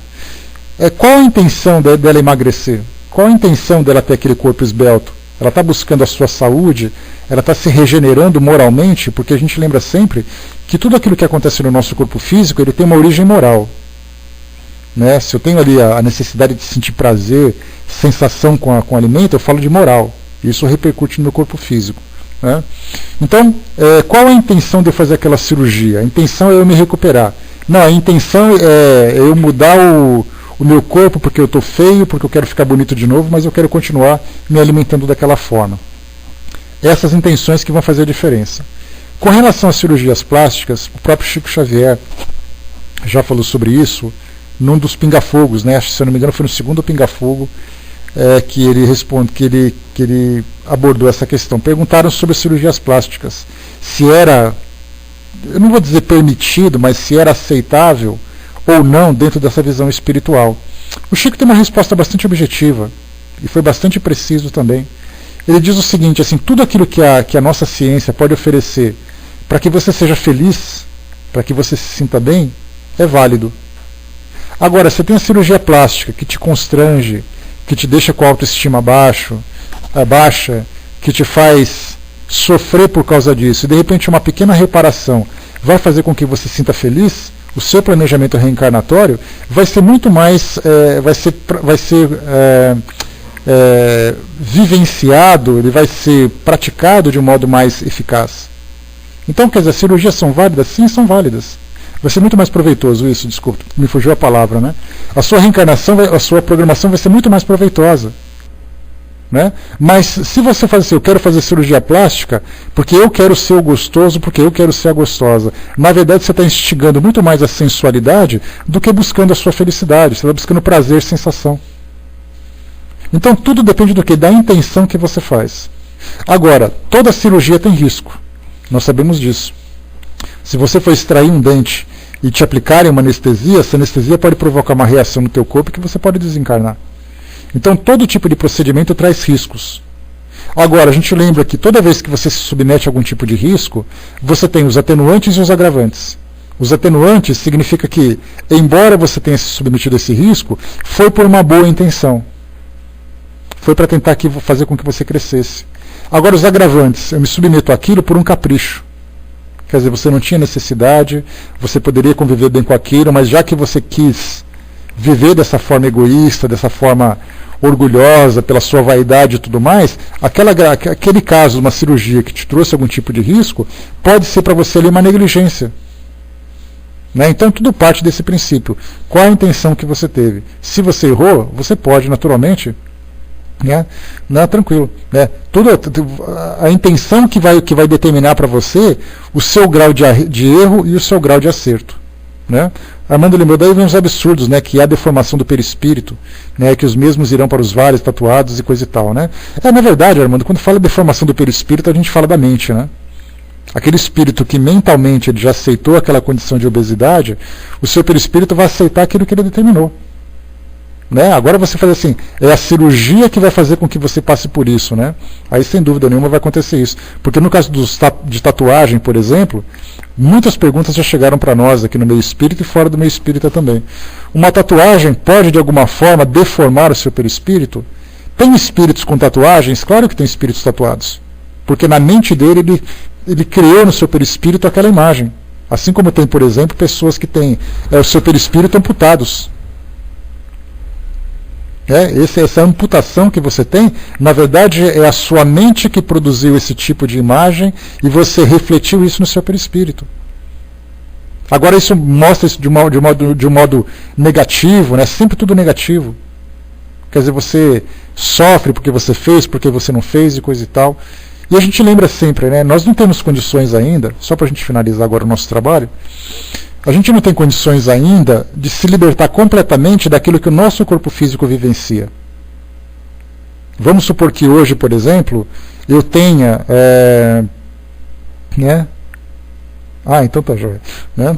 qual a intenção dela emagrecer? Qual a intenção dela ter aquele corpo esbelto? Ela está buscando a sua saúde, ela está se regenerando moralmente, porque a gente lembra sempre que tudo aquilo que acontece no nosso corpo físico, ele tem uma origem moral. Se eu tenho ali a necessidade de sentir prazer, sensação com o alimento, eu falo de moral. Isso repercute no meu corpo físico. Então, qual a intenção de eu fazer aquela cirurgia? A intenção é eu me recuperar. Não, a intenção é eu mudar o meu corpo porque eu estou feio, porque eu quero ficar bonito de novo, mas eu quero continuar me alimentando daquela forma. Essas intenções que vão fazer a diferença. Com relação às cirurgias plásticas, o próprio Chico Xavier já falou sobre isso num dos pingafogos, se eu não me engano foi no segundo pingafogo que ele abordou essa questão. Perguntaram sobre cirurgias plásticas, se era, eu não vou dizer permitido, mas se era aceitável ou não dentro dessa visão espiritual. O Chico tem uma resposta bastante objetiva e foi bastante preciso também. Ele diz o seguinte, assim, tudo aquilo que a nossa ciência pode oferecer para que você seja feliz, para que você se sinta bem, é válido. Agora, você tem a cirurgia plástica que te constrange, que te deixa com a autoestima baixa, que te faz sofrer por causa disso, e de repente uma pequena reparação vai fazer com que você se sinta feliz, o seu planejamento reencarnatório vai ser muito mais, vai ser vivenciado, ele vai ser praticado de um modo mais eficaz. Então, quer dizer, as cirurgias são válidas? Sim, são válidas. Vai ser muito mais proveitoso isso, desculpa, me fugiu a palavra, A sua reencarnação, a sua programação vai ser muito mais proveitosa. Mas se você faz assim, eu quero fazer cirurgia plástica porque eu quero ser o gostoso, porque eu quero ser a gostosa, na verdade você está instigando muito mais a sensualidade do que buscando a sua felicidade, você está buscando prazer, sensação. Então tudo depende do que? Da intenção que você faz. Agora, toda cirurgia tem risco, nós sabemos disso. Se você for extrair um dente e te aplicarem uma anestesia, essa anestesia pode provocar uma reação no teu corpo que você pode desencarnar. Então todo tipo de procedimento traz riscos. Agora, a gente lembra que toda vez que você se submete a algum tipo de risco, você tem os atenuantes e os agravantes. Os atenuantes significa que, embora você tenha se submetido a esse risco, foi por uma boa intenção. Foi para tentar fazer com que você crescesse. Agora, os agravantes, eu me submeto àquilo por um capricho. Quer dizer, você não tinha necessidade, você poderia conviver bem com aquilo, mas já que você quis viver dessa forma egoísta, dessa forma orgulhosa, pela sua vaidade e tudo mais, aquele caso, uma cirurgia que te trouxe algum tipo de risco, pode ser para você ali uma negligência. Então tudo parte desse princípio. Qual a intenção que você teve? Se você errou, você pode naturalmente... tranquilo. A intenção que vai determinar para você o seu grau de erro e o seu grau de acerto. Armando lembrou, daí vem os absurdos, que há a deformação do perispírito, que os mesmos irão para os vales tatuados e coisa e tal. Na verdade, Armando, quando fala deformação do perispírito, a gente fala da mente. Aquele espírito que mentalmente ele já aceitou aquela condição de obesidade, o seu perispírito vai aceitar aquilo que ele determinou. Agora você faz assim, é a cirurgia que vai fazer com que você passe por isso, Aí sem dúvida nenhuma vai acontecer isso, porque no caso de tatuagem, por exemplo, muitas perguntas já chegaram para nós aqui no meio espírita e fora do meio espírita também. Uma tatuagem pode de alguma forma deformar o seu perispírito? Tem espíritos com tatuagens? Claro que tem espíritos tatuados. Porque na mente dele, ele criou no seu perispírito aquela imagem. Assim como tem, por exemplo, pessoas que têm o seu perispírito amputados. Essa amputação que você tem, na verdade, é a sua mente que produziu esse tipo de imagem e você refletiu isso no seu perispírito. Agora isso mostra isso de um modo negativo, né? Sempre tudo negativo. Quer dizer, você sofre porque você fez, porque você não fez e coisa e tal. E a gente lembra sempre, né? Nós não temos condições ainda, só para a gente finalizar agora o nosso trabalho, a gente não tem condições ainda de se libertar completamente daquilo que o nosso corpo físico vivencia. Vamos supor que hoje, por exemplo, eu tenha... então tá joia. Né?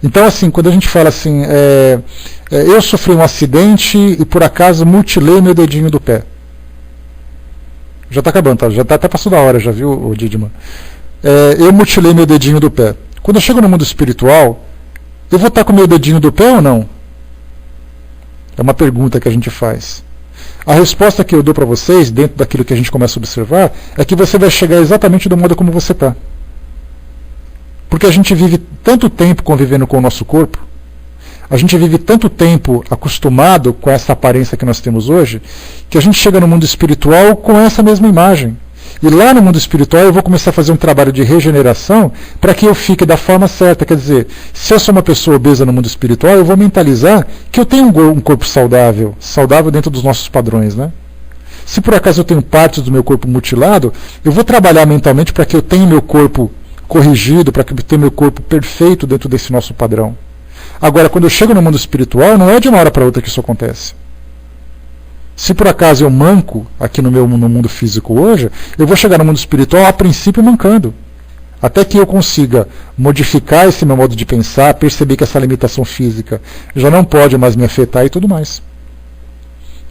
Então, assim, quando a gente fala assim, eu sofri um acidente e por acaso mutilei meu dedinho do pé. Já está acabando, tá? Já está até passou da hora, já viu, o Didman? Eu mutilei meu dedinho do pé. Quando eu chego no mundo espiritual, eu vou estar com meu dedinho do pé ou não? É uma pergunta que a gente faz. A resposta que eu dou para vocês, dentro daquilo que a gente começa a observar, é que você vai chegar exatamente do modo como você está. Porque a gente vive tanto tempo convivendo com o nosso corpo, a gente vive tanto tempo acostumado com essa aparência que nós temos hoje, que a gente chega no mundo espiritual com essa mesma imagem. E lá no mundo espiritual eu vou começar a fazer um trabalho de regeneração para que eu fique da forma certa. Quer dizer, se eu sou uma pessoa obesa no mundo espiritual, eu vou mentalizar que eu tenho um corpo saudável dentro dos nossos padrões, né? Se por acaso eu tenho partes do meu corpo mutilado, eu vou trabalhar mentalmente para que eu tenha meu corpo corrigido, para que eu tenha meu corpo perfeito dentro desse nosso padrão. Agora, quando eu chego no mundo espiritual, não é de uma hora para outra que isso acontece. Se por acaso eu manco aqui no mundo físico hoje, eu vou chegar no mundo espiritual a princípio mancando. Até que eu consiga modificar esse meu modo de pensar, perceber que essa limitação física já não pode mais me afetar e tudo mais.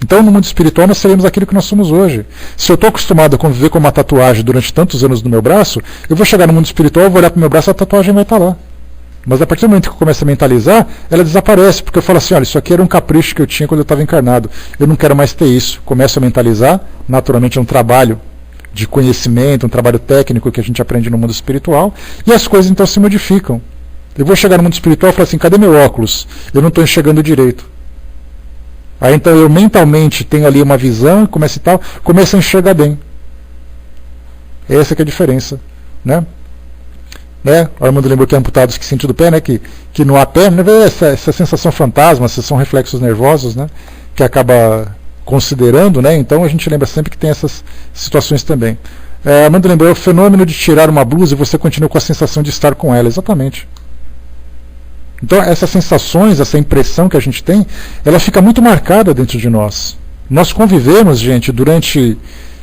Então, no mundo espiritual, nós seremos aquilo que nós somos hoje. Se eu estou acostumado a conviver com uma tatuagem durante tantos anos no meu braço, eu vou chegar no mundo espiritual, vou olhar para o meu braço e a tatuagem vai estar lá. Mas a partir do momento que eu começo a mentalizar, ela desaparece, porque eu falo assim, olha, isso aqui era um capricho que eu tinha quando eu estava encarnado. Eu não quero mais ter isso. Começo a mentalizar, naturalmente é um trabalho de conhecimento, um trabalho técnico que a gente aprende no mundo espiritual, e as coisas então se modificam. Eu vou chegar no mundo espiritual e falar assim, cadê meu óculos? Eu não estou enxergando direito. Aí então eu mentalmente tenho ali uma visão, começo a enxergar bem. Essa que é a diferença, né? O Armando lembrou que é amputados que sentido do pé, né? Que não há pé, né? Essa sensação fantasma, esses são reflexos nervosos, né? Que acaba considerando, né? Então a gente lembra sempre que tem essas situações também. Armando lembrou o fenômeno de tirar uma blusa e você continua com a sensação de estar com ela, exatamente. Então essas sensações, essa impressão que a gente tem, ela fica muito marcada dentro de nós. Nós convivemos, gente, durante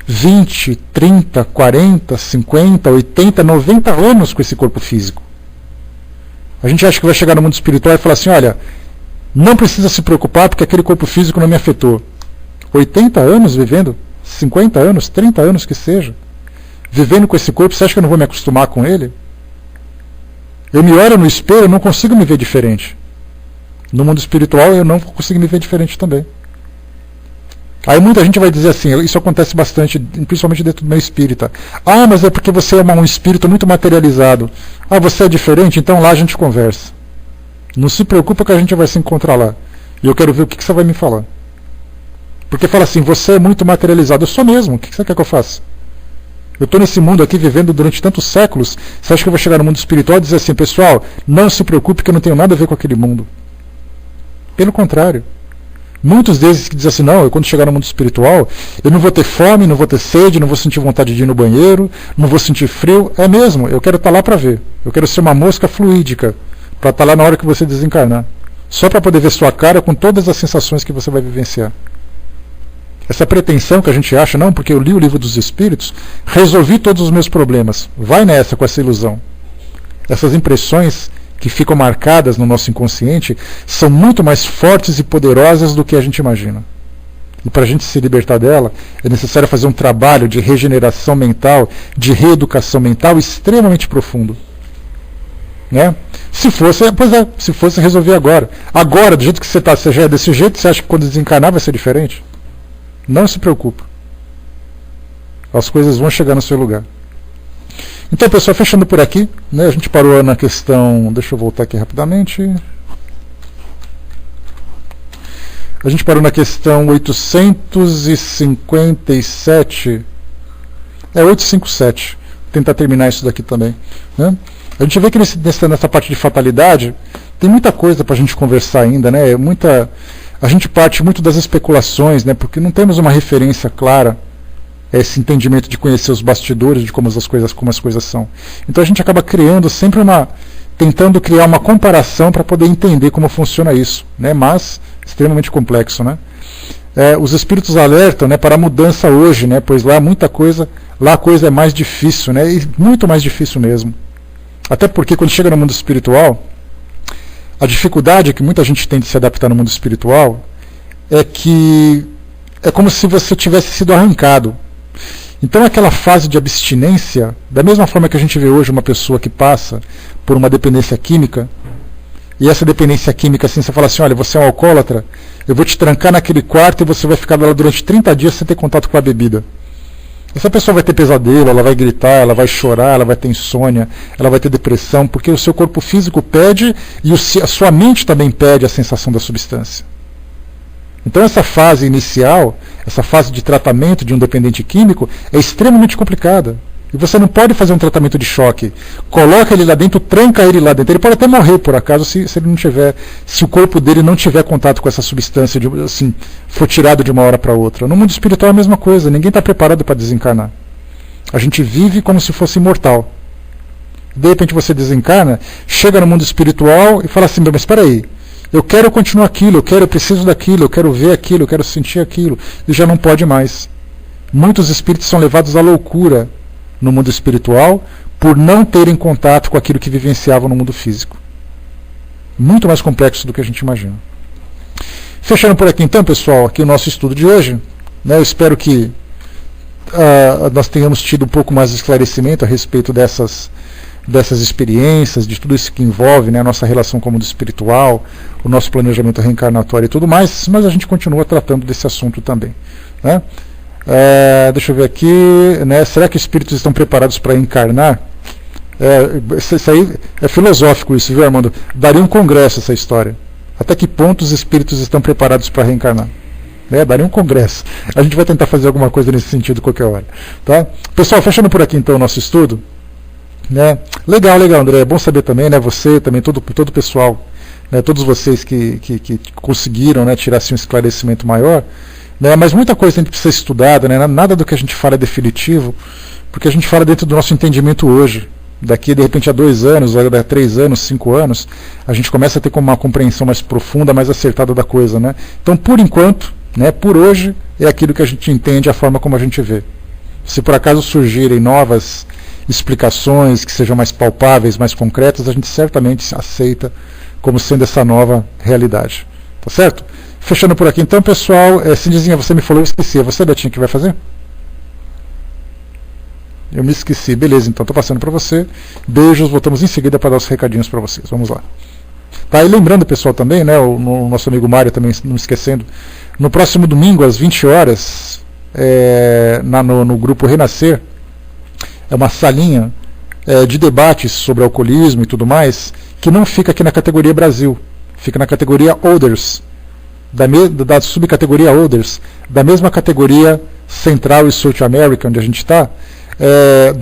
20, 30, 40, 50, 80, 90 anos com esse corpo físico. A gente acha que vai chegar no mundo espiritual e falar assim, olha, não precisa se preocupar porque aquele corpo físico não me afetou. 80 anos vivendo, 50 anos, 30 anos que seja, vivendo com esse corpo, você acha que eu não vou me acostumar com ele? Eu me olho no espelho, eu não consigo me ver diferente. No mundo espiritual eu não consigo me ver diferente também. Aí muita gente vai dizer assim, isso acontece bastante, principalmente dentro do meio espírita. Ah, mas é porque você é um espírito muito materializado. Ah, você é diferente? Então lá a gente conversa. Não se preocupa que a gente vai se encontrar lá. E eu quero ver o que você vai me falar. Porque fala assim, você é muito materializado. Eu sou mesmo, o que você quer que eu faça? Eu estou nesse mundo aqui vivendo durante tantos séculos, você acha que eu vou chegar no mundo espiritual e dizer assim, pessoal, não se preocupe que eu não tenho nada a ver com aquele mundo. Pelo contrário. Muitos deles que dizem assim, não, eu quando chegar no mundo espiritual, eu não vou ter fome, não vou ter sede, não vou sentir vontade de ir no banheiro, não vou sentir frio. É mesmo, eu quero estar lá para ver. Eu quero ser uma mosca fluídica, para estar lá na hora que você desencarnar. Só para poder ver sua cara com todas as sensações que você vai vivenciar. Essa pretensão que a gente acha, não, porque eu li o livro dos Espíritos, resolvi todos os meus problemas. Vai nessa com essa ilusão. Essas impressões que ficam marcadas no nosso inconsciente são muito mais fortes e poderosas do que a gente imagina. E para a gente se libertar dela, é necessário fazer um trabalho de regeneração mental, de reeducação mental extremamente profundo. Né? Se fosse resolver agora. Agora, do jeito que você está, você já é desse jeito, você acha que quando desencarnar vai ser diferente? Não se preocupe. As coisas vão chegar no seu lugar. Então, pessoal, fechando por aqui, né, a gente parou na questão... Deixa eu voltar aqui rapidamente. A gente parou na questão 857. 857. Vou tentar terminar isso daqui também. Né? A gente vê que nessa parte de fatalidade tem muita coisa para a gente conversar ainda, né? A gente parte muito das especulações, né? Porque não temos uma referência clara, esse entendimento de conhecer os bastidores de como as coisas são. Então a gente acaba criando sempre tentando criar uma comparação para poder entender como funciona isso, né? Mas extremamente complexo, né? Os espíritos alertam, né, para a mudança hoje, né? Pois lá a coisa é mais difícil, né? E muito mais difícil mesmo. Até porque quando chega no mundo espiritual, a dificuldade que muita gente tem de se adaptar no mundo espiritual é que é como se você tivesse sido arrancado. Então aquela fase de abstinência, da mesma forma que a gente vê hoje uma pessoa que passa por uma dependência química, e essa dependência química, assim, você fala assim, olha, você é um alcoólatra, eu vou te trancar naquele quarto e você vai ficar lá durante 30 dias sem ter contato com a bebida. Essa pessoa vai ter pesadelo, ela vai gritar, ela vai chorar, ela vai ter insônia, ela vai ter depressão, porque o seu corpo físico pede e a sua mente também pede a sensação da substância. Então essa fase inicial, essa fase de tratamento de um dependente químico é extremamente complicada. E você não pode fazer um tratamento de choque. Coloca ele lá dentro, tranca ele lá dentro. Ele pode até morrer, por acaso, se ele não tiver, se o corpo dele não tiver contato com essa substância, assim, for tirado de uma hora para outra. No mundo espiritual é a mesma coisa. Ninguém está preparado para desencarnar. A gente vive como se fosse imortal. De repente você desencarna, chega no mundo espiritual e fala assim, mas espera aí, eu quero continuar aquilo, eu preciso daquilo, eu quero ver aquilo, eu quero sentir aquilo. E já não pode mais. Muitos espíritos são levados à loucura no mundo espiritual por não terem contato com aquilo que vivenciavam no mundo físico. Muito mais complexo do que a gente imagina. Fechando por aqui então, pessoal, aqui o nosso estudo de hoje. Né, eu espero que nós tenhamos tido um pouco mais de esclarecimento a respeito dessas experiências, de tudo isso que envolve, né, a nossa relação com o mundo espiritual, o nosso planejamento reencarnatório e tudo mais, mas a gente continua tratando desse assunto também. Né? Deixa eu ver aqui, né? Será que os espíritos estão preparados para encarnar? Isso aí é filosófico, isso, viu, Armando? Daria um congresso essa história. Até que ponto os espíritos estão preparados para reencarnar? Daria um congresso. A gente vai tentar fazer alguma coisa nesse sentido qualquer hora. Tá? Pessoal, fechando por aqui então o nosso estudo. Né? Legal, André. É bom saber também, né? Você, também todo o pessoal, né? Todos vocês que conseguiram, né, tirar assim, um esclarecimento maior. Né, mas muita coisa a gente precisa estudar, né, nada do que a gente fala é definitivo, porque a gente fala dentro do nosso entendimento hoje. Daqui, de repente, a 2 anos, a 3 anos, 5 anos, a gente começa a ter uma compreensão mais profunda, mais acertada da coisa. Né? Então, por enquanto, né, por hoje, é aquilo que a gente entende, a forma como a gente vê. Se por acaso surgirem novas explicações que sejam mais palpáveis, mais concretas, a gente certamente aceita como sendo essa nova realidade. Tá certo? Fechando por aqui então, pessoal, Cindizinha, você me falou, eu esqueci. É você, Betinho, que vai fazer? Eu me esqueci. Beleza, então, estou passando para você. Beijos, voltamos em seguida para dar os recadinhos para vocês. Vamos lá. Tá, e lembrando, pessoal, também, né, o nosso amigo Mário também, não esquecendo, no próximo domingo, às 20 horas, no grupo Renascer, é uma salinha de debates sobre alcoolismo e tudo mais, que não fica aqui na categoria Brasil, fica na categoria Others, da subcategoria Others, da mesma categoria Central e South America, onde a gente está,